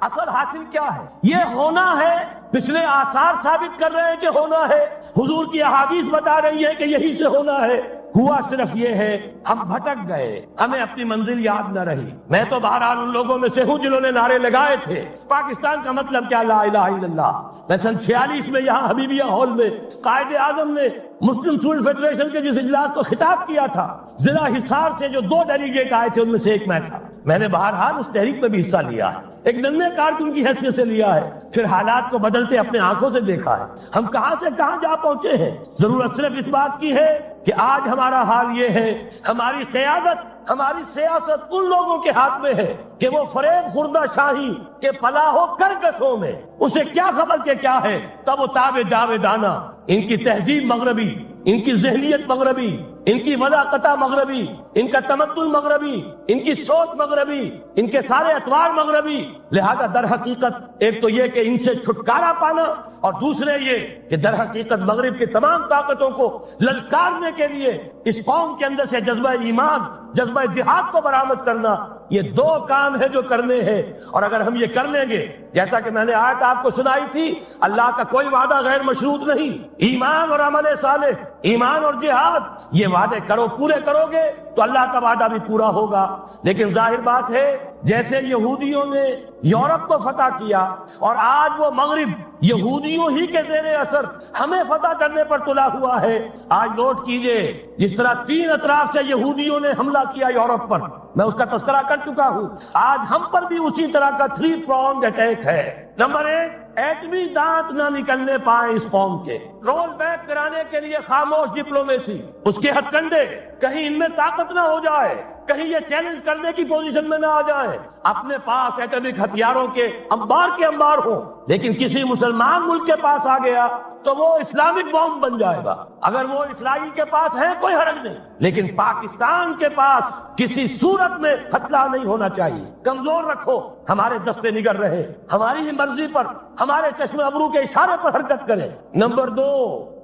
اثر حاصل کیا ہے؟ یہ ہونا ہے، پچھلے آثار ثابت کر رہے ہیں کہ ہونا ہے، حضور کی احادیث بتا رہی ہے کہ یہی سے ہونا ہے۔ ہوا صرف یہ ہے ہم بھٹک گئے، ہمیں اپنی منزل یاد نہ رہی۔ میں تو بہرحال ان لوگوں میں سے ہوں جنہوں نے نعرے لگائے تھے پاکستان کا مطلب کیا، لا الہ الا اللہ۔ میں سن 46 میں یہاں حبیبیہ ہال میں قائد اعظم نے مسلم اسٹوڈنٹ فیڈریشن کے جس اجلاس کو خطاب کیا تھا، ضلع حصار سے جو 2 ڈیلیگیٹ آئے تھے ان میں سے ایک میں تھا۔ میں نے بہرحال اس تحریک میں بھی حصہ لیا ہے، ایک ننھے کارکن کی حیثیت سے لیا ہے، پھر حالات کو بدلتے اپنے آنکھوں سے دیکھا ہے، ہم کہاں سے کہاں جا پہنچے ہیں۔ ضرورت صرف اس بات کی ہے کہ آج ہمارا حال یہ ہے، ہماری قیادت، ہماری سیاست ان لوگوں کے ہاتھ میں ہے کہ وہ فریب خوردہ شاہی کے پلاح و کرکسوں میں اسے کیا خبر کہ کیا ہے، تب وہ تاب جاویدانہ، ان کی تہذیب مغربی، ان کی ذہنیت مغربی، ان کی وضاقتہ مغربی، ان کا تمدن مغربی، ان کی سوچ مغربی، ان کے سارے اطوار مغربی۔ لہذا در حقیقت ایک تو یہ کہ ان سے چھٹکارا پانا، اور دوسرے یہ کہ در حقیقت مغرب کی تمام طاقتوں کو للکارنے کے لیے اس قوم کے اندر سے جذبہ ایمان، جذبہ جہاد کو برآمد کرنا، یہ 2 کام ہے جو کرنے ہیں۔ اور اگر ہم یہ کر لیں گے، جیسا کہ میں نے آیت آپ کو سنائی تھی، اللہ کا کوئی وعدہ غیر مشروط نہیں، ایمان اور عمل صالح، ایمان اور جہاد، یہ وعدے کرو، پورے کرو گے تو اللہ کا وعدہ بھی پورا ہوگا۔ لیکن ظاہر بات ہے جیسے یہودیوں نے یورپ کو فتح کیا اور آج وہ مغرب یہودیوں ہی کے زیر اثر ہمیں فتح کرنے پر تلا ہوا ہے. آج نوٹ کیجئے جس طرح 3 اطراف سے یہودیوں نے حملہ کیا یورپ پر، میں اس کا تذکرہ کر چکا ہوں، آج ہم پر بھی اسی طرح کا 3 pronged اٹیک ہے. نمبر 1، ایٹمی دانت نہ نکلنے پائے اس قوم کے، رول بیک کرانے کے لیے خاموش ڈپلومیسی، اس کے ہتھ کنڈے، کہیں ان میں طاقت نہ ہو جائے، کہیں یہ چیلنج کرنے کی پوزیشن میں نہ آ جائیں. اپنے پاس ایٹمک ہتھیاروں کے انبار ہوں، لیکن کسی مسلمان ملک کے پاس آ گیا تو وہ اسلامک بوم بن جائے گا. اگر وہ اسرائیل کے پاس ہے کوئی حرج نہیں، لیکن پاکستان کے پاس کسی صورت میں ہتھیار نہیں ہونا چاہیے. کمزور رکھو، ہمارے دستے نگر رہے، ہماری ہی مرضی پر، ہمارے چشم ابرو کے اشارے پر حرکت کرے. نمبر 2،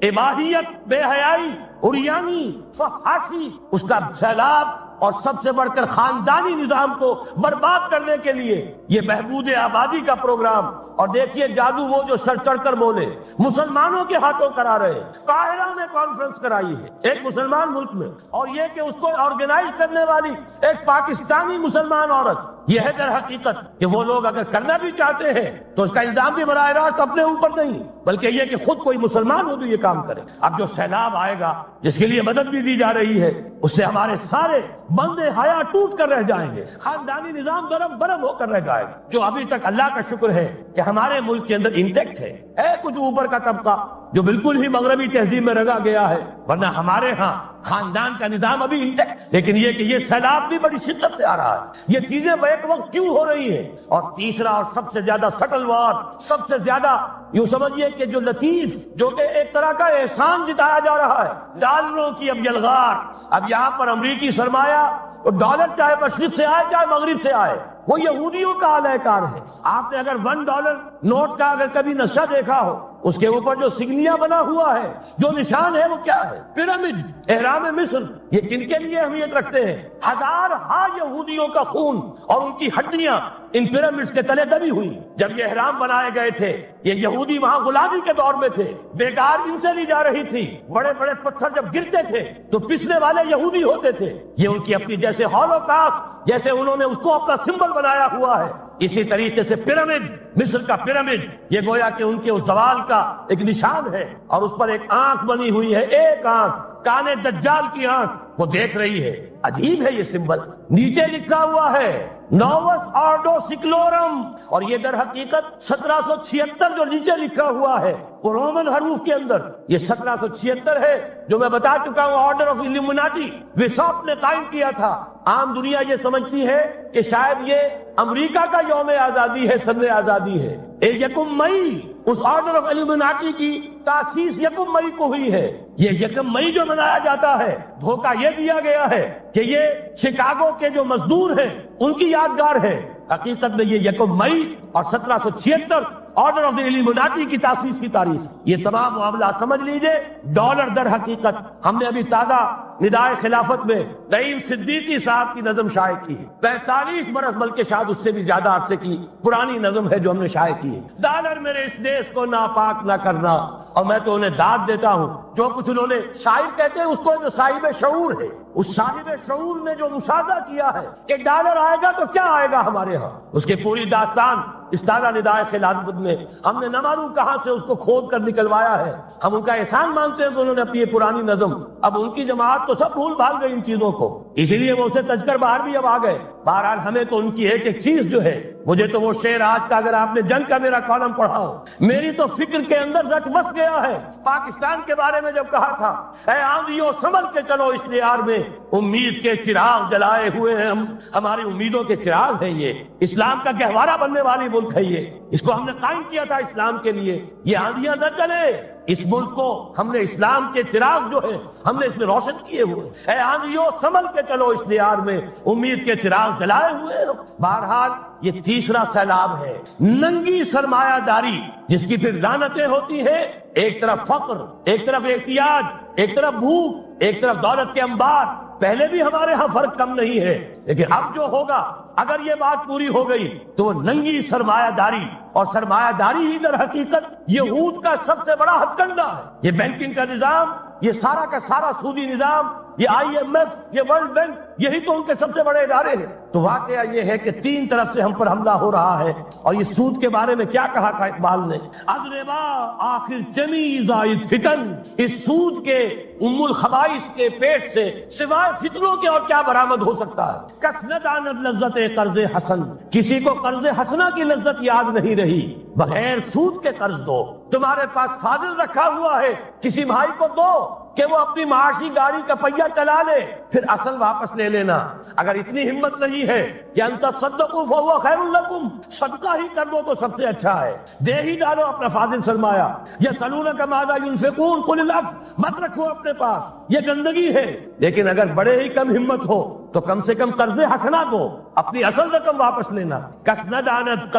اباحیت، بے حیائی، عریانی، فحاشی، اس کا سیلاب اور سب سے بڑھ کر خاندانی نظام کو برباد کرنے کے لیے یہ بہبود آبادی کا پروگرام. اور دیکھیے جادو وہ جو سر چڑھ کر بولے، مسلمانوں کے ہاتھوں کرا رہے. قاہرہ میں کانفرنس کرائی ہے ایک مسلمان ملک میں، اور یہ کہ اس کو آرگنائز کرنے والی ایک پاکستانی مسلمان عورت. یہ ہے در حقیقت کہ وہ لوگ اگر کرنا بھی چاہتے ہیں تو اس کا الزام بھی براہ راست اپنے اوپر نہیں، بلکہ یہ کہ خود کوئی مسلمان ہو تو یہ کام کرے. اب جو سیلاب آئے گا جس کے لیے مدد بھی دی جا رہی ہے، اس سے ہمارے سارے بندے حیا ٹوٹ کر رہ جائیں گے، خاندانی نظام درم برم ہو کر رہ جائے گا. جو ابھی تک اللہ کا شکر ہے کہ ہمارے ملک کے اندر انٹیکٹ ہے کچھ اوپر کا طبقہ جو بالکل ہی مغربی تہذیب میں رگا گیا ہے، ورنہ ہمارے ہاں خاندان کا نظام ابھی انٹیکٹ. لیکن یہ کہ یہ سیلاب بھی بڑی شدت سے آ رہا ہے، یہ چیزیں بیک وقت کیوں ہو رہی ہیں. اور تیسرا اور سب سے زیادہ سٹل وار، سب سے زیادہ یوں سمجھیے کہ جو لطیف، جو کہ ایک طرح کا احسان جتایا جا رہا ہے، ڈالروں کی اب یلغار. اب یہاں پر امریکی سرمایہ، ڈالر چاہے مشرق سے آئے چاہے مغرب سے آئے، وہ یہودیوں کا اعلی کار ہے. آپ نے اگر $1 نوٹ کا اگر کبھی نقشہ دیکھا ہو، اس کے اوپر جو سگنیا بنا ہوا ہے، جو نشان ہے، وہ کیا ہے؟ پیرامڈ، اہرام مصر. یہ کن کے لیے اہمیت رکھتے ہیں؟ ہزارہا یہودیوں کا خون اور ان کی ہڈیاں ان پیرامڈز کے تلے دبی ہوئی. جب یہ احرام بنائے گئے تھے، یہ یہودی وہاں غلامی کے دور میں تھے، بیکار ان سے لی جا رہی تھی. بڑے بڑے پتھر جب گرتے تھے تو پسنے والے یہودی ہوتے تھے. یہ ان کی اپنی جیسے ہولوکاسٹ، جیسے انہوں نے اس کو اپنا سمبل بنایا ہوا ہے، اسی طریقے سے پیرامڈ، مصر کا پیرامڈ، یہ گویا کہ ان کے اس زوال کا ایک نشان ہے. اور اس پر ایک آنکھ بنی ہوئی ہے، ایک آنکھ، کانے دجال کی آنکھ، وہ دیکھ رہی ہے. عجیب ہے یہ سمبل. نیچے لکھا ہوا ہے نووس آرڈو سکلورم، اور یہ در حقیقت 1776 جو نیچے لکھا ہوا ہے وہ رومن حروف کے اندر یہ 1776 ہے، جو میں بتا چکا ہوں آرڈر آف الومناٹی وساپ نے قائم کیا تھا. عام دنیا یہ سمجھتی ہے کہ شاید یہ امریکہ کا یوم آزادی ہے، سن آزادی ہے. 1 مئی اس آرڈر آف الومناٹی کی تاسیس 1 مئی کو ہوئی ہے. یہ 1 مئی جو منایا جاتا ہے، دھوکہ یہ دیا گیا ہے کہ یہ شکاگو کے جو مزدور ہیں ان کی یادگار ہے. حقیقت میں یہ 1 مئی اور 1776 آرڈر آف دی الومناٹی کی تاسیس کی تاریخ. یہ تمام معاملات سمجھ لیجئے. ڈالر در حقیقت ہم نے ابھی تازہ ندائے خلافت میں نعیم صدیقی صاحب کی نظم شائع کی ہے، 45 برس بلکہ شاید اس سے بھی زیادہ عرصے کی پرانی نظم ہے جو ہم نے شائع کی ہے. ڈالر میرے اس دیش کو ناپاک نہ کرنا. اور میں تو انہیں داد دیتا ہوں جو کچھ انہوں نے، شاعر کہتے ہیں اس کو جو صاحب شعور ہے، اس صاحب شعور نے جو مشاہدہ کیا ہے کہ ڈالر آئے گا تو کیا آئے گا ہمارے ہاں، اس کی پوری داستان اس تازہ ندائے خلافت میں ہم نے نہ معلوم کہاں سے اس کو کھود کر نکلوایا ہے. ہم ان کا احسان مانتے ہیں کہ انہوں نے اپنی یہ پرانی نظم، اب ان کی جماعت تو سب بھول بھال گئی ان چیزوں کو، اسی لیے وہ اسے تج کر باہر بھی اب آ گئے. بہرحال ہمیں تو ان کی ایک ایک چیز جو ہے، مجھے تو وہ شعر آج کا اگر آپ نے جنگ کا میرا کالم پڑھا ہو، میری تو فکر کے اندر رچ بس گیا ہے. پاکستان کے بارے میں جب کہا تھا، اے آندھیوں سنبھل کے چلو اس دیار میں، امید کے چراغ جلائے ہوئے ہیں ہم، ہماری امیدوں کے چراغ ہیں. یہ اسلام کا گہوارہ بننے والی ملک ہے، یہ اس کو ہم نے قائم کیا تھا اسلام کے لیے. یہ آندھیاں نہ چلے، اس ملک کو ہم نے اسلام کے چراغ جو ہے ہم نے اس میں روشن کیے ہوئے. اے آندھیوں سنبھل کے چلو اس دیار میں، امید کے چراغ جلائے ہوئے. بہرحال یہ تیسرا سیلاب ہے، ننگی سرمایہ داری، جس کی پھر لعنتیں ہوتی ہیں. ایک طرف فقر، ایک طرف احتیاج، ایک طرف بھوک، ایک طرف دولت کے انبار. پہلے بھی ہمارے ہاں فرق کم نہیں ہے، لیکن اب جو ہوگا اگر یہ بات پوری ہو گئی تو وہ ننگی سرمایہ داری، اور سرمایہ داری ہی در حقیقت یہود کا سب سے بڑا ہتھ کنڈا ہے. یہ بینکنگ کا نظام، یہ سارا کا سارا سودی نظام، یہ IMF، یہ ورلڈ بینک، یہی تو ان کے سب سے بڑے ادارے ہیں۔ تو واقعہ یہ ہے کہ تین طرف سے ہم پر حملہ ہو رہا ہے۔ اور یہ سود کے بارے میں کیا کہا تھا اقبال نے؟ از ربا آخر چمی زائد فتن، اس سود کے ام الخبائث کے پیٹ سے سوائے فتنوں کے اور کیا برآمد ہو سکتا ہے؟ کس نہ داند لذت قرض حسن، کسی کو قرض حسنہ کی لذت یاد نہیں رہی، بغیر سود کے قرض دو۔ تمہارے پاس فاضل رکھا ہوا ہے، کسی بھائی کو دو کہ وہ اپنی معاشی گاڑی کا پہیہ چلا لے، پھر اصل واپس لے لینا۔ اگر اتنی ہمت نہیں ہے کہ ان تصدقوا فهو خیر لکم، صدقہ ہی کر دو تو سب سے اچھا ہے، دے ہی ڈالو اپنا فاضل سرمایہ۔ یسألونک ماذا ينفقون قل العفو، مت رکھو اپنے پاس، یہ گندگی ہے۔ لیکن اگر بڑے ہی کم ہمت ہو تو کم سے کم قرض حسنہ دو، اپنی اصل رقم واپس لینا۔ کس نہ دانت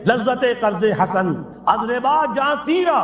لذت قرض حسن، از ربا جاں تیرا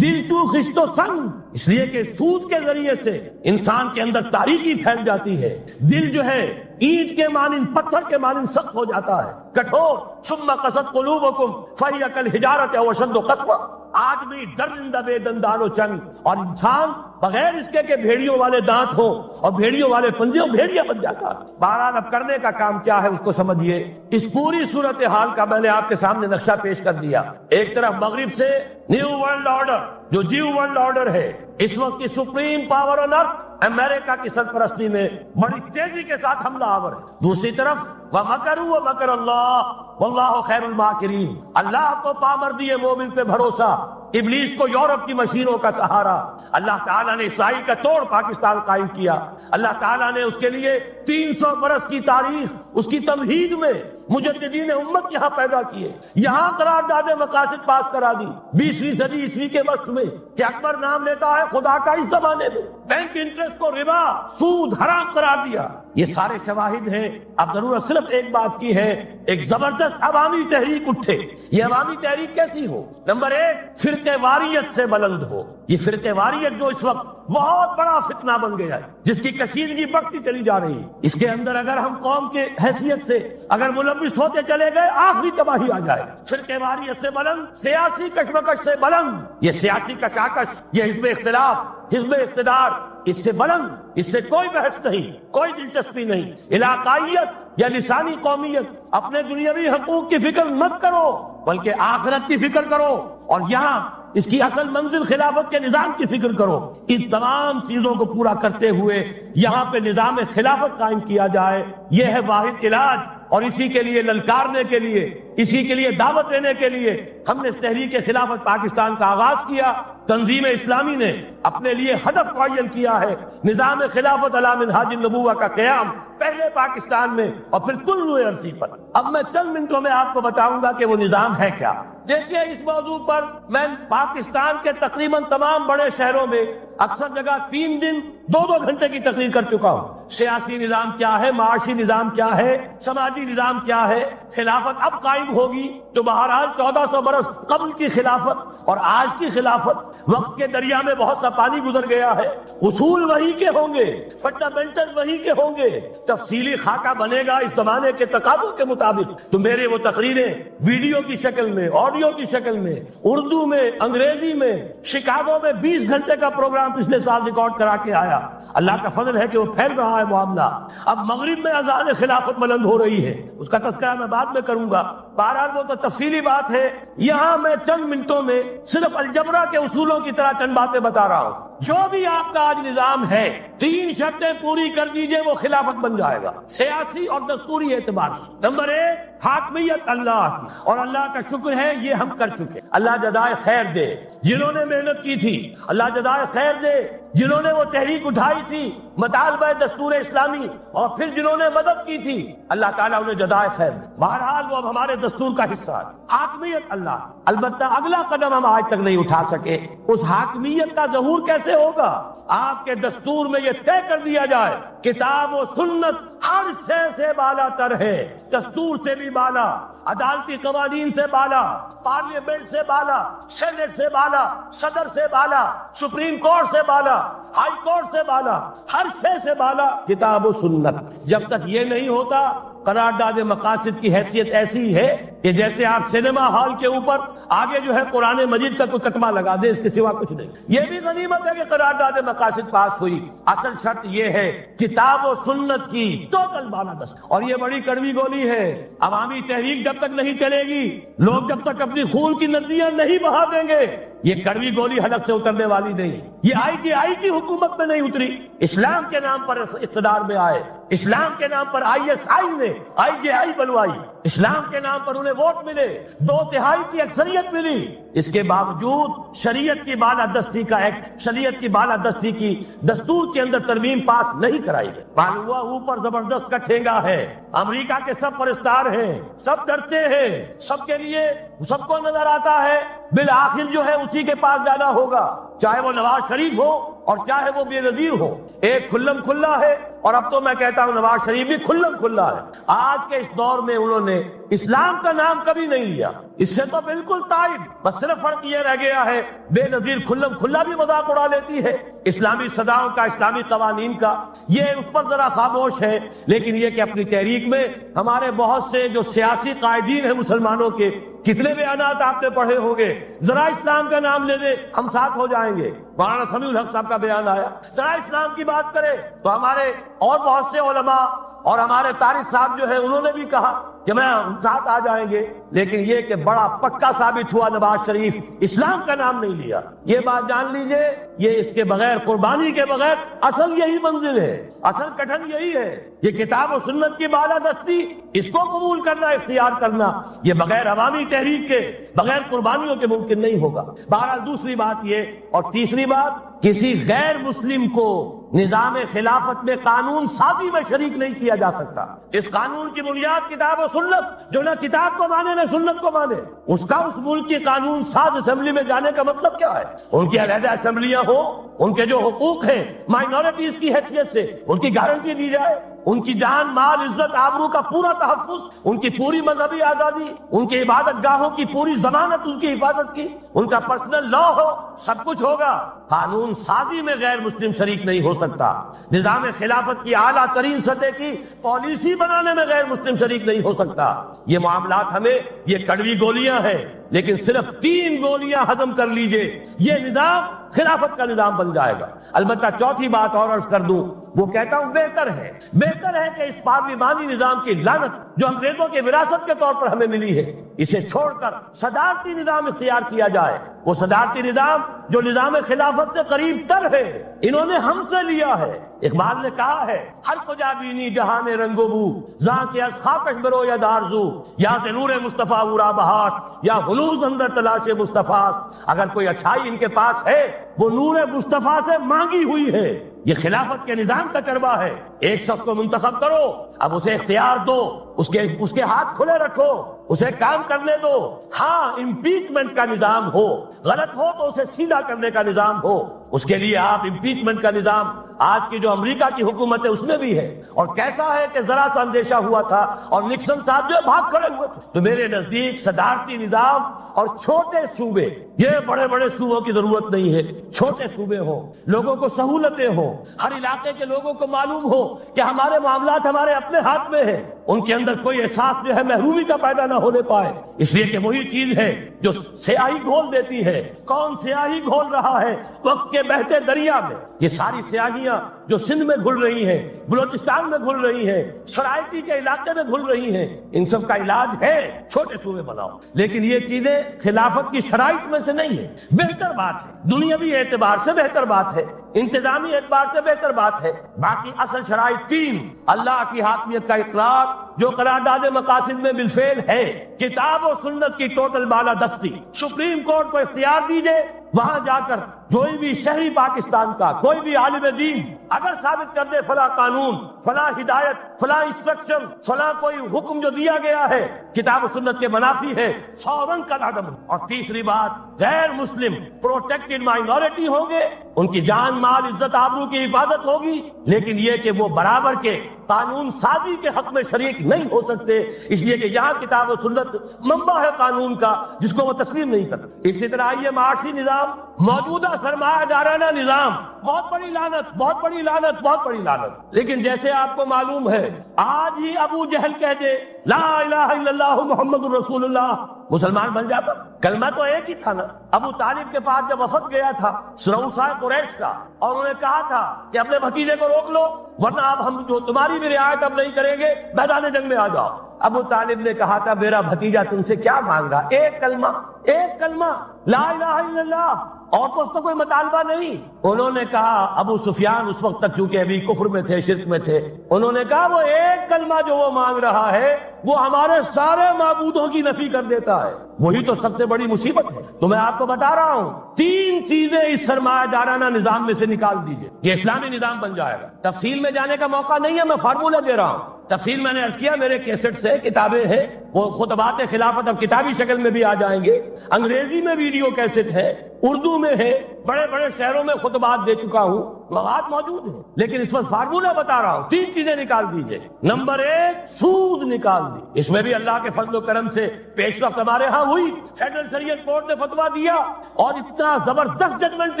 دل چو خشت و سنگ، اس لیے کہ سود کے ذریعے سے انسان کے اندر تاریکی پھیل جاتی ہے، دل جو ہے اینٹ کے مانند، پتھر کے مانند سخت ہو جاتا ہے، کٹھور۔ ثم قست قلوبکم فہی کالحجارۃ او اشد قسوہ، آدمی درندہ بے دندان و چنگ، اور انسان بغیر اس کے کہ بھیڑیوں والے دانت ہوں اور بھیڑیوں والے پنجے بھیڑیا بن جاتا ہے۔ بہرحال اب کرنے کا کام کیا ہے اس کو سمجھیے۔ اس پوری صورتحال کا میں نے آپ کے سامنے نقشہ پیش کر دیا۔ ایک طرف مغرب سے نیو ورلڈ آرڈر، جو نیو ورلڈ آرڈر ہے، اس وقت کی سپریم پاور آن ارتھ، امریکہ کی سرپرستی میں بڑی تیزی کے ساتھ حملہ آور ہے۔ دوسری طرف وَمَكَرُوا وَمَكَرَ اللَّهُ وَاللَّهُ خَيْرُ الْمَاكِرِينَ، اللہ کو پامردی مومن پہ بھروسہ، ابلیس کو یورپ کی مشینوں کا سہارا۔ اللہ تعالیٰ نے اسرائیل کا توڑ پاکستان قائم کیا، اللہ تعالیٰ نے اس کے لیے 300 برس کی تاریخ، اس کی تمہید میں مجددین امت یہاں پیدا کیے، یہاں قرارداد مقاصد پاس کرا دی 20ویں صدی عیسوی کے وسط میں، کہ اکبر نام لیتا ہے خدا کا اس زمانے میں، بینک انٹرسٹ کو ربا، سود حرام قرار دیا۔ یہ سارے شواہد ہیں۔ اب ضرورت صرف ایک بات کی ہے، ایک زبردست عوامی تحریک اٹھے۔ یہ عوامی تحریک کیسی ہو؟ نمبر ایک، فرقے واریت سے بلند ہو۔ یہ فرقے واریت جو اس وقت بہت بڑا فتنہ بن گیا ہے، جس کی کشیدگی بڑھتی چلی جا رہی ہے، اس کے اندر اگر ہم قوم کے حیثیت سے اگر ملوث ہوتے چلے گئے، آخری تباہی آ جائے۔ فرقے واریت سے بلند، سیاسی کشمکش سے بلند، یہ سیاسی کشاکش، یہ حزب اختلاف، حزب اقتدار، اس سے بلند، اس سے کوئی بحث نہیں، کوئی دلچسپی نہیں۔ علاقائیت یا لسانی قومیت، اپنے دنیاوی حقوق کی فکر مت کرو، بلکہ آخرت کی فکر کرو، اور یہاں اس کی اصل منزل خلافت کے نظام کی فکر کرو۔ ان تمام چیزوں کو پورا کرتے ہوئے یہاں پہ نظام خلافت قائم کیا جائے، یہ ہے واحد علاج۔ اور اسی کے لیے للکارنے کے لیے، اسی کے لیے دعوت دینے کے لیے ہم نے اس تحریک خلافت پاکستان کا آغاز کیا۔ تنظیم اسلامی نے اپنے لیے ہدف معین کیا ہے، نظام خلافت علی منہاج النبوہ کا قیام، پہلے پاکستان میں اور پھر کل نوع عرصی پر۔ اب میں چند منٹوں میں آپ کو بتاؤں گا کہ وہ نظام ہے کیا۔ دیکھیے، اس موضوع پر میں پاکستان کے تقریباً تمام بڑے شہروں میں اکثر جگہ 3 دن 2 گھنٹے کی تقریر کر چکا ہوں۔ سیاسی نظام کیا ہے، معاشی نظام کیا ہے، سماجی نظام کیا ہے، خلافت اب قائم ہوگی تو بہرحال 1400 برس قبل کی خلافت اور آج کی خلافت، وقت کے دریا میں بہت سا پانی گزر گیا ہے، اصول وہی کے ہوں گے، فنڈامنٹل وہی کے ہوں گے، تفصیلی خاکہ بنے گا اس زمانے کے تقاضوں کے مطابق۔ تو میرے وہ تقریریں ویڈیو کی شکل میں، آڈیو کی شکل میں، اردو میں، انگریزی میں، شکاگو میں 20 گھنٹے کا پروگرام پچھلے سال ریکارڈ کرا کے آیا۔ اللہ کا فضل ہے کہ وہ پھیل رہا ہے معاملہ۔ اب مغرب میں اذان خلافت بلند ہو رہی ہے، اس کا تذکرہ میں بعد میں کروں گا، بہرحال وہ تو تفصیلی بات ہے۔ یہاں میں چند منٹوں میں صرف الجبرا کے اصولوں کی طرح چند باتیں بتا رہا ہوں۔ جو بھی آپ کا آج نظام ہے، 3 شرطیں پوری کر دیجئے، وہ خلافت بن جائے گا سیاسی اور دستوری اعتبار سے۔ نمبر 1، حاکمیت اللہ کی، اور اللہ کا شکر ہے یہ ہم کر چکے۔ اللہ جزائے خیر دے جنہوں نے محنت کی تھی، اللہ جزائے خیر دے جنہوں نے وہ تحریک اٹھائی تھی مطالبہ دستور اسلامی، اور پھر جنہوں نے مدد کی تھی، اللہ تعالیٰ انہیں جزائے خیر دے۔ بہرحال وہ اب ہمارے دستور کا حصہ ہے، حاکمیت اللہ۔ البتہ اگلا قدم ہم آج تک نہیں اٹھا سکے، اس حاکمیت کا ظہور کیسے ہوگا؟ آپ کے دستور میں یہ طے کر دیا جائے کتاب و سنت ہر شے سے بالا تر ہے، دستور سے بھی بالا، عدالتی قوانین سے بالا، پارلیمنٹ سے بالا، سینٹ سے بالا، صدر سے بالا، سپریم کورٹ سے بالا، ہائی کورٹ سے بالا، ہر شے سے بالا کتاب و سنت۔ جب تک یہ نہیں ہوتا، قرارداد مقاصد کی حیثیت ایسی ہے کہ جیسے آپ سینما ہال کے اوپر آگے جو ہے قرآن مجید کا کوئی کتمہ لگا دے، اس کے سوا کچھ نہیں۔ یہ بھی غنیمت ہے کہ قرارداد مقاصد پاس ہوئی، اصل شرط یہ ہے کتاب و سنت کی ٹوٹل بالادستی. اور یہ بڑی کڑوی گولی ہے. عوامی تحریک جب تک نہیں چلے گی, لوگ جب تک اپنی خون کی ندیاں نہیں بہا دیں گے, یہ کڑوی گولی حلق سے اترنے والی نہیں. یہ آئی کی حکومت میں نہیں اتری, اسلام کے نام پر اقتدار میں آئے, اسلام کے نام پر ISI نے IJI بنوائی, اسلام کے نام پر انہیں ووٹ ملے, 2/3 کی اکثریت ملی. اس کے باوجود شریعت کی بالادستی کا ایکٹ, شریعت کی بالادستی کی دستور کے اندر ترمیم پاس نہیں کرائی گئی. معلوم ہوا اوپر زبردست کا ٹھینگا ہے, امریکہ کے سب پرستار ہیں, سب ڈرتے ہیں, سب کے لیے سب کو نظر آتا ہے بالآخر جو ہے اسی کے پاس جانا ہوگا, چاہے وہ نواز شریف ہو اور چاہے وہ بے نظیر ہو. ایک کھلم کھلا ہے, اور اب تو میں کہتا ہوں نواز شریف بھی کھلم کھلا ہے. آج کے اس دور میں انہوں نے اسلام کا نام کبھی نہیں لیا, اس سے تو بالکل تائب. بس صرف فرق یہ رہ گیا ہے بے نظیر کھلم کھلا بھی مذاق اڑا لیتی ہے اسلامی سزاؤں کا, اسلامی قوانین کا. یہ اس پر ذرا خاموش ہے, لیکن یہ کہ اپنی تحریک میں ہمارے بہت سے جو سیاسی قائدین ہیں مسلمانوں کے, کتنے بیانات آپ نے پڑھے ہوں گے, ذرا اسلام کا نام لے دے ہم ساتھ ہو جائیں گے. مولانا سمیع الحق صاحب کا بیان آیا, ذرا اسلام کی بات کرے تو ہمارے اور بہت سے علماء اور ہمارے طارق صاحب جو ہے انہوں نے بھی کہا کہ میں ہم ساتھ آ جائیں گے. لیکن یہ کہ بڑا پکا ثابت ہوا نواز شریف اسلام کا نام نہیں لیا. یہ بات جان لیجئے, یہ اس کے بغیر, قربانی کے بغیر اصل یہی منزل ہے, اصل کٹھن یہی ہے. یہ کتاب و سنت کی بالادستی, اس کو قبول کرنا, اختیار کرنا, یہ بغیر عوامی تحریک کے, بغیر قربانیوں کے ممکن نہیں ہوگا. بہرحال دوسری بات یہ, اور تیسری بات, کسی غیر مسلم کو نظام خلافت میں قانون سازی میں شریک نہیں کیا جا سکتا. اس قانون کی بنیاد کتاب و سنت, جو نہ کتاب کو مانے نہ سنت کو مانے, اس کا اس ملک کی قانون ساز اسمبلی میں جانے کا مطلب کیا ہے؟ ان کی علیحدہ اسمبلیاں ہو, ان کے جو حقوق ہیں مائنورٹیز کی حیثیت سے ان کی گارنٹی دی جائے, ان کی جان مال عزت آبرو کا پورا تحفظ, ان کی پوری مذہبی آزادی, ان کی عبادت گاہوں کی پوری ضمانت, ان کی حفاظت کی, ان کا پرسنل لا ہو, سب کچھ ہوگا. قانون سازی میں غیر مسلم شریک نہیں ہو سکتا. نظام خلافت کی اعلیٰ ترین سطح کی پالیسی بنانے میں غیر مسلم شریک نہیں ہو سکتا. یہ معاملات ہمیں, یہ کڑوی گولیاں ہیں, لیکن صرف 3 گولیاں ہضم کر لیجئے, یہ نظام خلافت کا نظام بن جائے گا. البتہ چوتھی بات اور عرض کر دوں, وہ کہتا ہوں بہتر ہے کہ اس پارلیمانی نظام کی لعنت جو انگریزوں کی وراثت کے طور پر ہمیں ملی ہے, اسے چھوڑ کر صدارتی نظام اختیار کیا جائے. وہ صدارتی نظام جو نظام خلافت سے قریب تر ہے, انہوں نے ہم سے لیا ہے. اقبال نے کہا ہے, ہر کجا بینی جہان رنگ و بو, زاں کے از خاکش برو یا دارزو, یا نور مصطفیٰ اورا بہاس, یا حلوز اندر تلاش مصطفیٰ. اگر کوئی اچھائی ان کے پاس ہے وہ نور مصطفیٰ سے مانگی ہوئی ہے. یہ خلافت کے نظام کا چربا ہے. ایک شخص کو منتخب کرو, اب اسے اختیار دو, اس کے ہاتھ کھلے رکھو, اسے کام کرنے دو. ہاں, امپیچمنٹ کا نظام ہو, غلط ہو تو اسے سیدھا کرنے کا نظام ہو. اس کے لیے آپ امپیچمنٹ کا نظام آج کی جو امریکہ کی حکومت ہے اس میں بھی ہے. اور کیسا ہے کہ ذرا سا اندیشہ ہوا تھا اور نکسن صاحب جو بھاگ کھڑے ہوئے تھے. تو میرے نزدیک صدارتی نظام اور چھوٹے صوبے, یہ بڑے بڑے صوبوں کی ضرورت نہیں ہے, چھوٹے صوبے ہوں, لوگوں کو سہولتیں ہوں, ہر علاقے کے لوگوں کو معلوم ہو کہ ہمارے معاملات ہمارے اپنے ہاتھ میں ہیں, ان کے اندر کوئی احساس جو ہے محرومی کا پیدا نہ ہونے پائے. اس لیے کہ وہی چیز ہے جو سیاہی گھول دیتی ہے. کون سیاہی گھول رہا ہے وقت کے بہتے دریا میں؟ یہ ساری سیاہیاں جو سندھ میں گھل رہی ہیں, بلوچستان میں گھل رہی ہیں, سرائیکی کے علاقے میں گھل رہی ہیں, ان سب کا علاج ہے چھوٹے صوبے بناؤ. لیکن یہ چیزیں خلافت کی شرائط میں سے نہیں ہے. بہتر بات ہے, دنیاوی اعتبار سے بہتر بات ہے, انتظامی اعتبار سے بہتر بات ہے. باقی اصل شرائط 3: اللہ کی حاکمیت کا اقرار جو قرارداد مقاصد میں بالفعل ہے, کتاب و سنت کی ٹوٹل بالادستی. سپریم کورٹ کو اختیار دیجئے, وہاں جا کر کوئی بھی شہری پاکستان کا, کوئی بھی عالم دین اگر ثابت کر دے فلاں قانون, فلاں ہدایت, فلاں انسٹرکشن, فلاں کوئی حکم جو دیا گیا ہے کتاب و سنت کے منافی ہے, فوراً کا عدم. اور تیسری بات, غیر مسلم پروٹیکٹڈ مائنورٹی ہوں گے, ان کی جان مال عزت آبرو کی حفاظت ہوگی, لیکن یہ کہ وہ برابر کے قانون سازی کے حق میں شریک نہیں ہو سکتے, اس لیے کہ یہاں کتاب و سنت منبع ہے قانون کا جس کو وہ تسلیم نہیں کرتے. اسی طرح یہ معاشی نظام, موجودہ سرمایہ دارانہ نظام بہت بڑی لعنت، بہت بڑی لعنت، بہت بڑی لعنت۔ لیکن جیسے آپ کو معلوم ہے، آج ہی ابو جہل کہہ دے لا الہ الا اللہ محمد الرسول اللہ، مسلمان بن جاتا۔ کلمہ تو ایک ہی تھا نا۔ ابو طالب کے پاس جب وفد گیا تھا رؤسائے قریش کا، اور انہوں نے کہا تھا کہ اپنے بھتیجے کو روک لو ورنہ اب ہم جو تمہاری بھی رعایت اب نہیں کریں گے، میدان جنگ میں آ جاؤ۔ ابو طالب نے کہا تھا میرا بھتیجا تم سے کیا مانگ رہا، ایک کلمہ، ایک کلمہ لا الہ الا اللہ، اور تو اس کا کوئی مطالبہ نہیں۔ انہوں نے کہا، ابو سفیان اس وقت تک کیونکہ ابھی کفر میں تھے، شرک میں تھے، انہوں نے کہا وہ ایک کلمہ جو وہ مانگ رہا ہے وہ ہمارے سارے معبودوں کی نفی کر دیتا ہے، وہی تو سب سے بڑی مصیبت ہے۔ تو میں آپ کو بتا رہا ہوں، تین چیزیں اس سرمایہ دارانہ نظام میں سے نکال دیجئے، یہ اسلامی نظام بن جائے گا۔ تفصیل میں جانے کا موقع نہیں ہے، میں فارمولہ دے رہا ہوں۔ تفصیل میں نے عرض کیا، میرے کیسٹ سے کتابیں ہیں، وہ خطبات خلافت اب کتابی شکل میں بھی آ جائیں گے، انگریزی میں ویڈیو کیسٹ ہے، اردو میں ہے، بڑے بڑے شہروں میں خطبات دے چکا ہوں، مواد موجود ہے۔ لیکن اس وقت فارمولہ بتا رہا ہوں، تین چیزیں نکال دیجئے۔ نمبر ایک، سود نکال دی، اس میں بھی اللہ کے فضل و کرم سے پیش رفت ہمارے ہاں ہوئی، فیڈرل شریعت کورٹ نے فتویٰ دیا اور اتنا زبردست ججمنٹ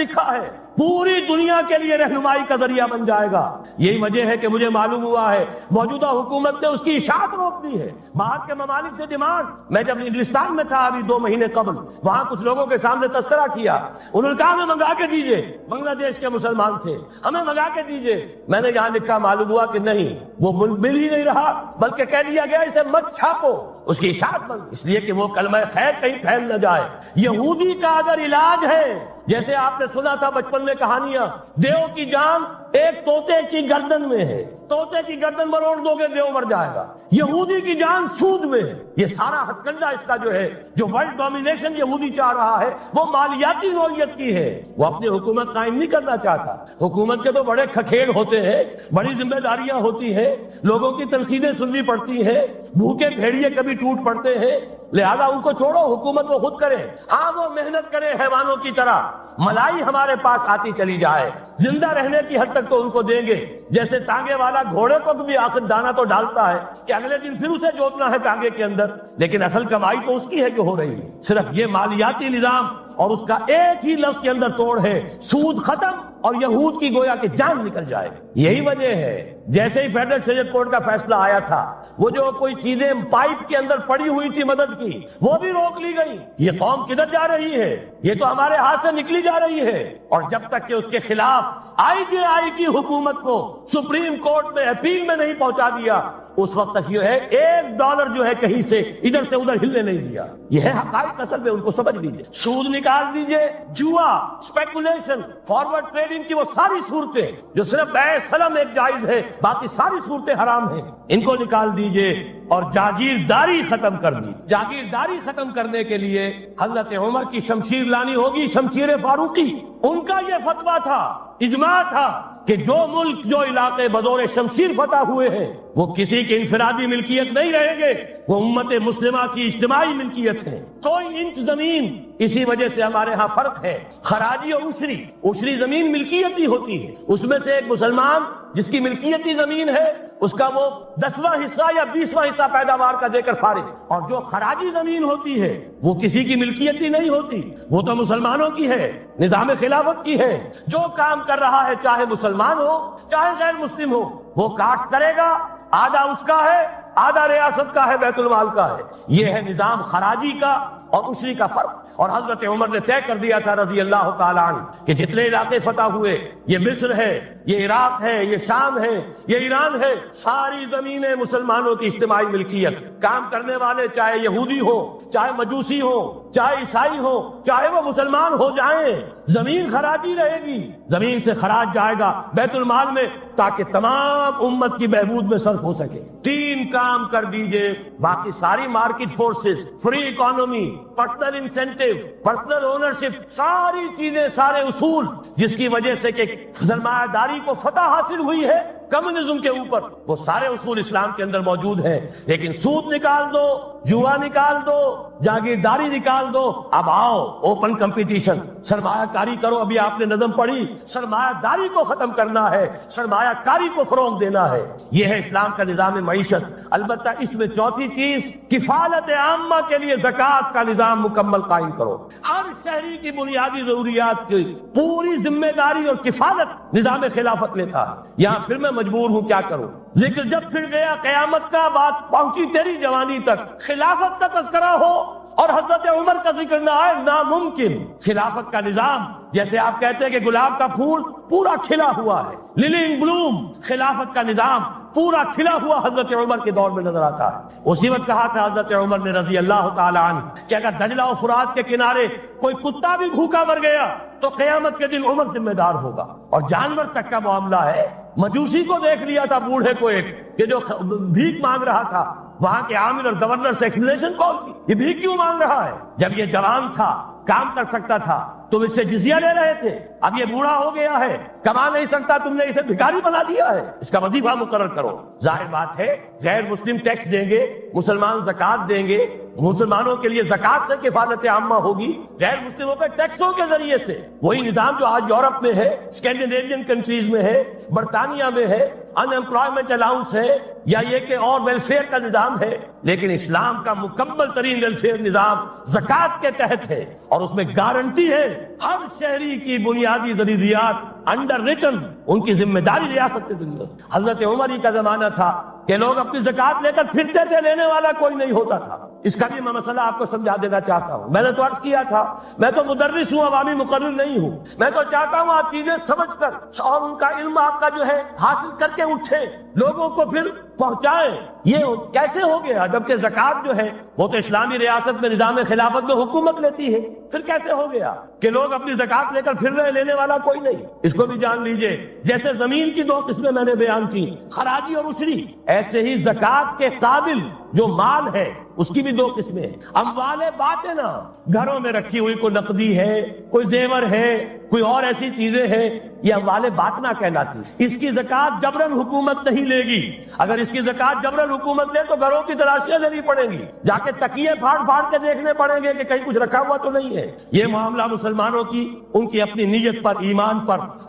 لکھا ہے، پوری دنیا کے لیے رہنمائی کا ذریعہ بن جائے گا۔ یہی وجہ ہے کہ مجھے معلوم ہوا ہے موجودہ حکومت نے اس کی اشاعت روک دی ہے۔ باہر کے ممالک سے ڈیمانڈ، میں جب انگلستان میں تھا ابھی 2 مہینے قبل، وہاں کچھ لوگوں کے سامنے تذکرہ کیا، انہوں نے کہا ہمیں منگا کے دیجئے، بنگلہ دیش کے مسلمان تھے، ہمیں منگا کے دیجئے۔ میں نے یہاں لکھا، معلوم ہوا کہ نہیں، وہ مل ہی نہیں رہا، بلکہ کہہ دیا گیا اسے مت چھاپو، اس کی اشاعت بن، اس لیے کہ وہ کلمہ خیر کہیں پھیل نہ جائے۔ یہودی کا اگر علاج ہے، جیسے آپ نے سنا تھا بچپن میں کہانیاں، دیو کی جان ایک طوطے کی گردن میں ہے، طوطے کی گردن مروڑ دو گے دیو مر جائے گا۔ یہودی کی جان سود میں ہے۔ یہ سارا ہتھ کنڈا اس کا جو ہے، جو ورلڈ ڈومینیشن یہودی چاہ رہا ہے، وہ مالیاتی نوعیت کی ہے۔ وہ اپنی حکومت قائم نہیں کرنا چاہتا۔ حکومت کے تو بڑے کھکھیڑ ہوتے ہیں، بڑی ذمہ داریاں ہوتی ہیں، لوگوں کی تنقیدیں سننی پڑتی ہیں، بھوکے بھیڑیے کبھی ٹوٹ پڑتے ہیں، لہذا ان کو چھوڑو، حکومت وہ خود کرے۔ ہاں وہ محنت کرے حیوانوں کی طرح، ملائی ہمارے پاس آتی چلی جائے، زندہ رہنے کی حد تک تو ان کو دیں گے۔ جیسے تانگے والا گھوڑے کو بھی آخر دانا تو ڈالتا ہے کہ اگلے دن پھر اسے جوتنا ہے تانگے کے اندر، لیکن اصل کمائی تو اس کی ہے جو ہو رہی ہے۔ صرف یہ مالیاتی نظام اور اس کا ایک ہی لفظ کے اندر توڑ ہے، سود ختم اور یہود کی گویا کہ جان نکل جائے گی۔ یہی وجہ ہے جیسے ہی فیڈرل شریعت کورٹ کا فیصلہ آیا تھا، وہ جو کوئی چیزیں پائپ کے اندر پڑی ہوئی تھی مدد کی، وہ بھی روک لی گئی۔ یہ قوم کدھر جا رہی ہے؟ یہ تو ہمارے ہاتھ سے نکلی جا رہی ہے۔ اور جب تک کہ اس کے خلاف IJI کی حکومت کو سپریم کورٹ میں اپیل میں نہیں پہنچا دیا، اس وقت تک یہ ہے $1 جو ہے کہیں سے ادھر سے ادھر ہلنے نہیں دیا۔ یہ ہے حقائق، اصل میں ان کو سمجھ لیجیے۔ سود نکال دیجئے، جوا، اسپیکولیشن، فارورڈ ٹریڈنگ کی وہ ساری صورتیں جو صرف بیع سلم ایک جائز ہے، باقی ساری صورتیں حرام ہیں، ان کو نکال دیجئے اور جاگیرداری ختم کر دی۔ جاگیرداری ختم کرنے کے لیے حضرت عمر کی شمشیر لانی ہوگی، شمشیر فاروقی۔ ان کا یہ فتویٰ تھا، اجماع تھا کہ جو ملک، جو علاقے بدور شمشیر فتح ہوئے ہیں، وہ کسی کی انفرادی ملکیت نہیں رہیں گے، وہ امت مسلمہ کی اجتماعی ملکیت ہے۔ کوئی انچ زمین، اسی وجہ سے ہمارے ہاں فرق ہے، خراجی اور عشری۔ عشری زمین ملکیتی ہوتی ہے، اس میں سے ایک مسلمان جس کی ملکیتی زمین ہے، اس کا وہ 10واں حصہ یا 20واں حصہ پیداوار کا دے کر فارغ، اور جو خراجی زمین ہوتی ہے وہ کسی کی ملکیتی نہیں ہوتی، وہ تو مسلمانوں کی ہے، نظام خلافت کی ہے۔ جو کام کر رہا ہے، چاہے مسلمان ہو چاہے غیر مسلم ہو، وہ کاشت کرے گا، آدھا اس کا ہے، آدھا ریاست کا ہے، بیت المال کا ہے۔ یہ ہے نظام خراجی کا اور عشری کا فرق۔ اور حضرت عمر نے طے کر دیا تھا رضی اللہ تعالیٰ عنہ کہ جتنے علاقے فتح ہوئے، یہ مصر ہے، یہ عراق ہے، یہ شام ہے، یہ ایران ہے، ساری زمینیں مسلمانوں کی اجتماعی ملکیت۔ کام کرنے والے چاہے یہودی ہو، چاہے مجوسی ہو، چاہے عیسائی ہو، چاہے وہ مسلمان ہو جائیں، زمین خراجی رہے گی، زمین سے خراج جائے گا بیت المال میں، تاکہ تمام امت کی بہبود میں صرف ہو سکے۔ 3 کام کر دیجئے، باقی ساری market forces, free economy, personal incentive, personal ownership, ساری چیزیں، سارے اصول جس کی وجہ سے کہ سرمایہ داری کو فتح حاصل ہوئی ہے کمیونزم کے اوپر، وہ سارے اصول اسلام کے اندر موجود ہیں۔ لیکن سود نکال دو، جوا نکال دو، جاگیرداری نکال دو، اب آؤ اوپن کمپٹیشن، سرمایہ کاری کرو۔ ابھی آپ نے نظم پڑھی، سرمایہ داری کو ختم کرنا ہے، سرمایہ کاری کو فروغ دینا ہے۔ یہ ہے اسلام کا نظام معیشت۔ البتہ اس میں چوتھی چیز، کفالت عامہ کے لیے زکوٰۃ کا نظام مکمل قائم کرو۔ ہر ہر شہری کی بنیادی ضروریات کی پوری ذمہ داری اور کفالت نظام خلافت لیتا ہے. یہاں پھر میں مجبور ہوں کیا کروں. ذکر جب پھر گیا قیامت کا، بات پہنچی تیری جوانی تک، خلافت کا تذکرہ ہو اور حضرت عمر کا ذکر نہ آئے ناممکن. خلافت کا نظام جیسے آپ کہتے ہیں کہ گلاب کا پھول پورا کھلا ہوا ہے، للی ان بلوم، خلافت کا نظام پورا کھلا ہوا حضرت عمر کے دور میں نظر آتا ہے. اسی وقت کہا تھا حضرت عمر نے رضی اللہ تعالی عنہ کہ اگر دجلہ و فرات کے کنارے کوئی کتا بھی بھوکا مر گیا تو قیامت کے دن عمر ذمہ دار ہوگا. اور جانور تک کا معاملہ ہے. مجوسی کو دیکھ لیا تھا بوڑھے کو ایک کہ جو بھیک مانگ رہا تھا، وہاں کے عامل اور گورنر سے ایکسپلینیشن کال کی، یہ بھیک کیوں مانگ رہا ہے؟ جب یہ جوان تھا، کام کر سکتا تھا، تم اس سے جزیہ لے رہے تھے. اب یہ بوڑھا ہو گیا ہے، کما نہیں سکتا، تم نے اسے بھکاری بنا دیا ہے، اس کا وظیفہ مقرر کرو. ظاہر بات ہے غیر مسلم ٹیکس دیں گے، مسلمان زکات دیں گے، مسلمانوں کے لیے زکات سے کفالت عامہ ہوگی، غیر مسلموں کے ٹیکسوں کے ذریعے سے. وہی نظام جو آج یورپ میں ہے، اسکینڈینیوین کنٹریز میں ہے، برطانیہ میں ہے، ان امپلائمنٹ الاؤنس ہے، یا یہ کہ اور ویلفیئر کا نظام ہے. لیکن اسلام کا مکمل ترین ویلفیئر نظام زکات کے تحت ہے، اور اس میں گارنٹی ہے ہر شہری کی بنیادی ضروریات انڈر ریٹن، ان کی ذمہ داری ریاست کے ذمہ. حضرت عمر ہی کا زمانہ تھا کہ لوگ اپنی زکات لے کر پھرتے تھے، لینے والا کوئی نہیں ہوتا تھا. اس کا بھی میں مسئلہ آپ کو سمجھا دینا چاہتا ہوں. میں نے تو عرض کیا تھا میں تو مدرس ہوں، عوامی مقرر نہیں ہوں. میں تو چاہتا ہوں آپ چیزیں سمجھ کر اور ان کا علم آپ کا جو ہے حاصل کر کے اٹھیں، لوگوں کو پھر پہنچائیں. یہ کیسے ہو گیا جبکہ زکات جو ہے وہ تو اسلامی ریاست میں نظام خلافت میں حکومت لیتی ہے؟ پھر کیسے ہو گیا کہ لوگ اپنی زکات لے کر پھر رہے، لینے والا کوئی نہیں؟ اس کو بھی جان لیجئے. جیسے زمین کی 2 قسمیں میں نے بیان کی، خراجی اور عشری، ایسے ہی زکات کے قابل جو مال ہے اس کی بھی 2 قسمیں ہیں. اموال باطنہ، گھروں میں رکھی ہوئی کوئی نقدی ہے، کوئی زیور ہے، کوئی اور ایسی چیزیں ہیں، یہ اموال باطنہ کہلاتی. اس کی زکات جبرن حکومت نہیں لے گی. اگر اس کی زکات جبرن حکومت لے تو گھروں کی تلاشیاں لینی پڑیں گی، جا کے تکیے پھاڑ پھاڑ کے دیکھنے پڑیں گے کہ کہیں کچھ رکھا ہوا تو نہیں ہے. یہ معاملہ مسلمانوں کی ان کی اپنی نیت پر، ایمان پر